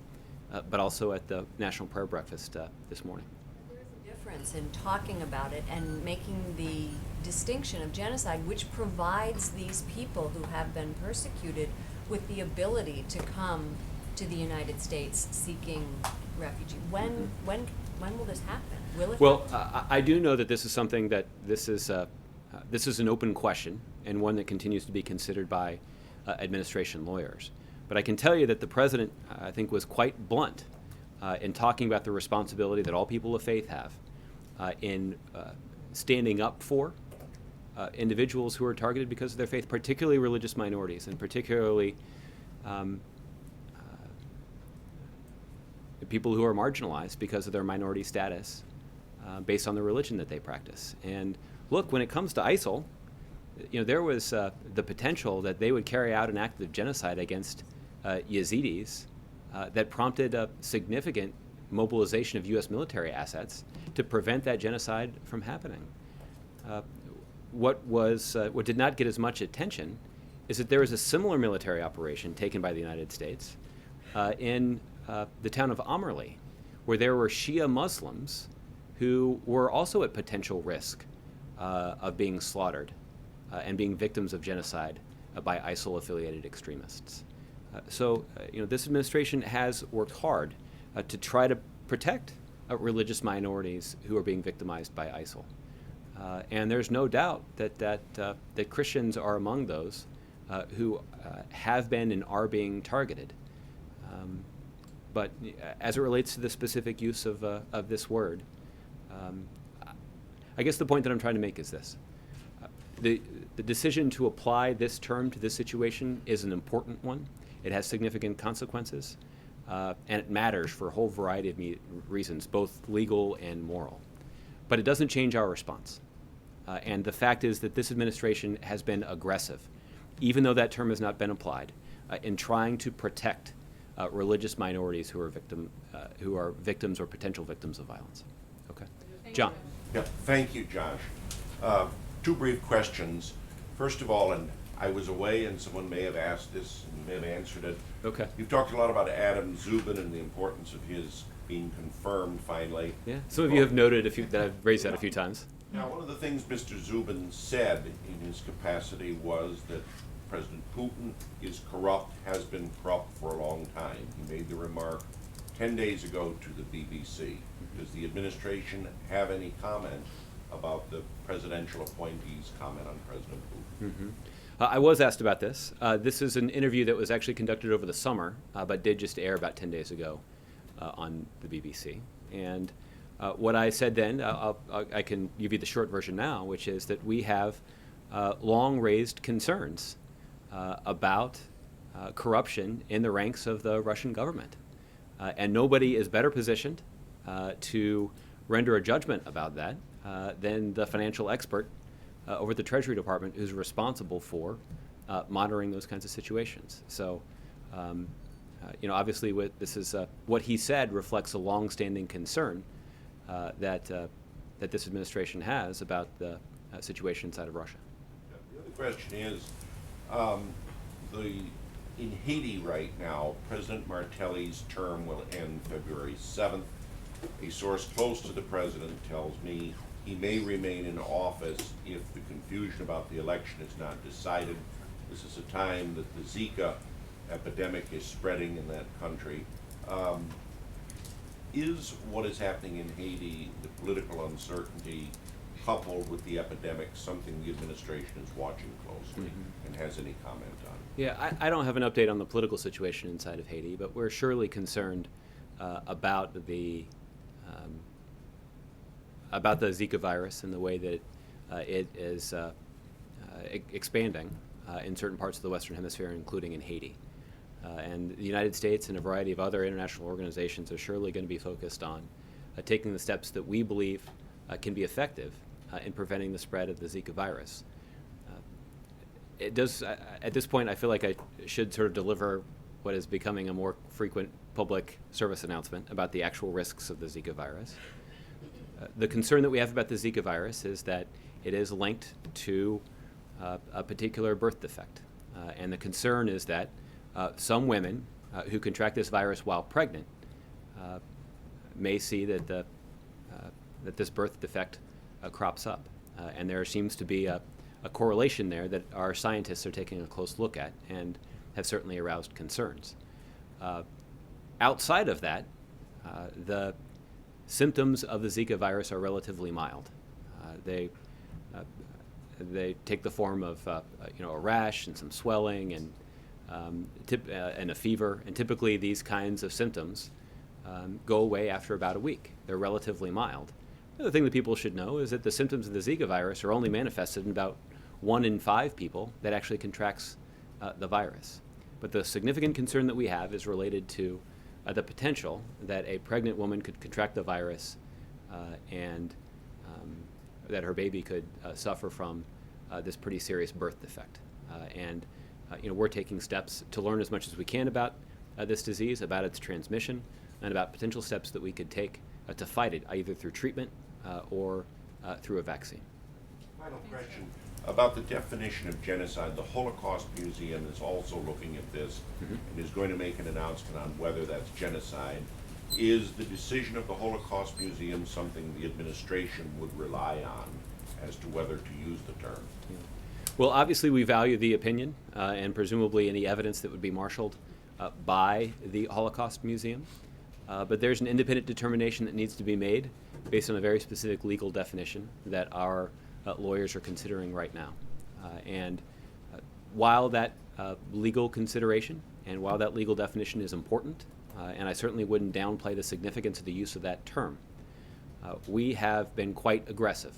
but also at the National Prayer Breakfast this morning. There is a difference in talking about it and making the distinction of genocide, which provides these people who have been persecuted with the ability to come to the United States seeking refugee. When will this happen? Will it Well, happen? I do know that this is something that this is an open question and one that continues to be considered by administration lawyers. But I can tell you that the president, I think, was quite blunt in talking about the responsibility that all people of faith have in standing up for individuals who are targeted because of their faith, particularly religious minorities, and particularly people who are marginalized because of their minority status based on the religion that they practice. And look, when it comes to ISIL, there was the potential that they would carry out an act of genocide against Yazidis that prompted a significant mobilization of U.S. military assets to prevent that genocide from happening. What did not get as much attention is that there was a similar military operation taken by the United States in the town of Amerli, where there were Shia Muslims who were also at potential risk of being slaughtered and being victims of genocide by ISIL-affiliated extremists. So this administration has worked hard to try to protect religious minorities who are being victimized by ISIL. And there's no doubt that Christians are among those who have been and are being targeted. But as it relates to the specific use of this word, I guess the point that I'm trying to make is this. The decision to apply this term to this situation is an important one. It has significant consequences, and it matters for a whole variety of reasons, both legal and moral. But it doesn't change our response. And the fact is that this administration has been aggressive, even though that term has not been applied, in trying to protect religious minorities who are victims or potential victims of violence. Okay, John. Yeah, thank you, Josh. Two brief questions. First of all, and I was away and someone may have asked this and you may have answered it. Okay. You've talked a lot about Adam Zubin and the importance of his being confirmed finally. Yeah, some of you have noted that I've raised that a few times. Now, one of the things Mr. Zubin said in his capacity was that President Putin is corrupt, has been corrupt for a long time. He made the remark 10 days ago to the BBC. Does the administration have any comment about the presidential appointee's comment on President Putin? Mm-hmm. I was asked about this. This is an interview that was actually conducted over the summer, but did just air about 10 days ago on the BBC. And what I said then, I can give you the short version now, which is that we have long raised concerns about corruption in the ranks of the Russian government. And nobody is better positioned to render a judgment about that than the financial expert over the Treasury Department who's responsible for monitoring those kinds of situations. So, obviously this is what he said reflects a long-standing concern that this administration has about the situation inside of Russia. The other question is, in Haiti right now, President Martelly's term will end February 7th. A source close to the president tells me he may remain in office if the confusion about the election is not decided. This is a time that the Zika epidemic is spreading in that country. Is what is happening in Haiti, the political uncertainty, coupled with the epidemic, something the administration is watching closely and has any comment on? Yeah, I don't have an update on the political situation inside of Haiti, but we're surely concerned about the Zika virus and the way that it is expanding in certain parts of the Western Hemisphere, including in Haiti. And the United States and a variety of other international organizations are surely going to be focused on taking the steps that we believe can be effective in preventing the spread of the Zika virus. It does, at this point, I feel like I should sort of deliver what is becoming a more frequent public service announcement about the actual risks of the Zika virus. The concern that we have about the Zika virus is that it is linked to a particular birth defect. And the concern is that some women who contract this virus while pregnant may see that that this birth defect crops up. And there seems to be a correlation there that our scientists are taking a close look at and have certainly aroused concerns. Outside of that, the symptoms of the Zika virus are relatively mild. They take the form of a rash and some swelling and a fever, and typically these kinds of symptoms go away after about a week. They're relatively mild. The other thing that people should know is that the symptoms of the Zika virus are only manifested in about 1 in 5 people that actually contracts the virus. But the significant concern that we have is related to the potential that a pregnant woman could contract the virus and that her baby could suffer from this pretty serious birth defect. We're taking steps to learn as much as we can about this disease, about its transmission, and about potential steps that we could take to fight it, either through treatment or through a vaccine. Final question about the definition of genocide. The Holocaust Museum is also looking at this and is going to make an announcement on whether that's genocide. Is the decision of the Holocaust Museum something the administration would rely on as to whether to use the term? Well, obviously we value the opinion and presumably any evidence that would be marshaled by the Holocaust Museum. But there's an independent determination that needs to be made based on a very specific legal definition that our lawyers are considering right now. While that legal consideration and while that legal definition is important, and I certainly wouldn't downplay the significance of the use of that term, we have been quite aggressive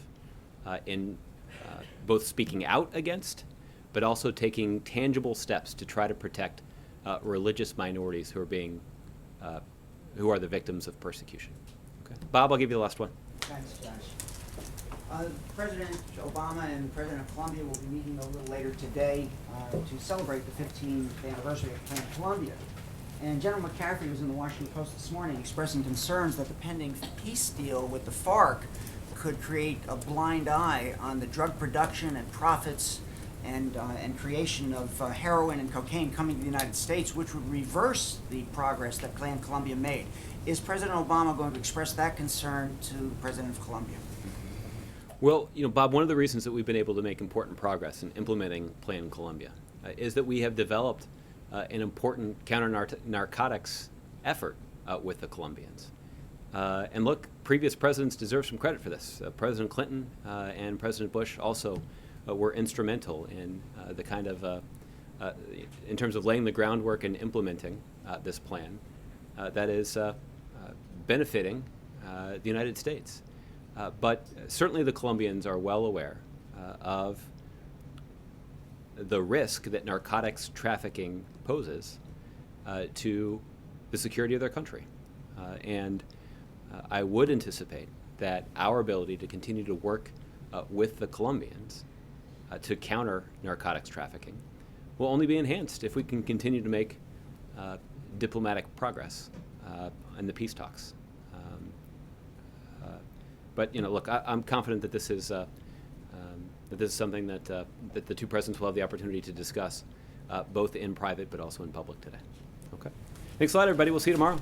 in both speaking out against, but also taking tangible steps to try to protect religious minorities who are the victims of persecution. Okay. Bob, I'll give you the last one. Thanks, Josh. President Obama and the President of Colombia will be meeting a little later today to celebrate the 15th anniversary of Plan Colombia. And General McCaffrey was in the Washington Post this morning expressing concerns that the pending peace deal with the FARC could create a blind eye on the drug production and profits and creation of heroin and cocaine coming to the United States, which would reverse the progress that Plan Colombia made. Is President Obama going to express that concern to the President of Colombia? Well, Bob, one of the reasons that we've been able to make important progress in implementing Plan Colombia is that we have developed an important counter-narcotics effort with the Colombians. And look, previous presidents deserve some credit for this. President Clinton and President Bush also were instrumental in the kind of, in terms of laying the groundwork and implementing this plan that is benefiting the United States. But certainly the Colombians are well aware of the risk that narcotics trafficking poses to the security of their country. I would anticipate that our ability to continue to work with the Colombians to counter narcotics trafficking will only be enhanced if we can continue to make diplomatic progress in the peace talks. But look, I'm confident that this is something that that the two presidents will have the opportunity to discuss, both in private but also in public today. Okay. Thanks a lot, everybody. We'll see you tomorrow.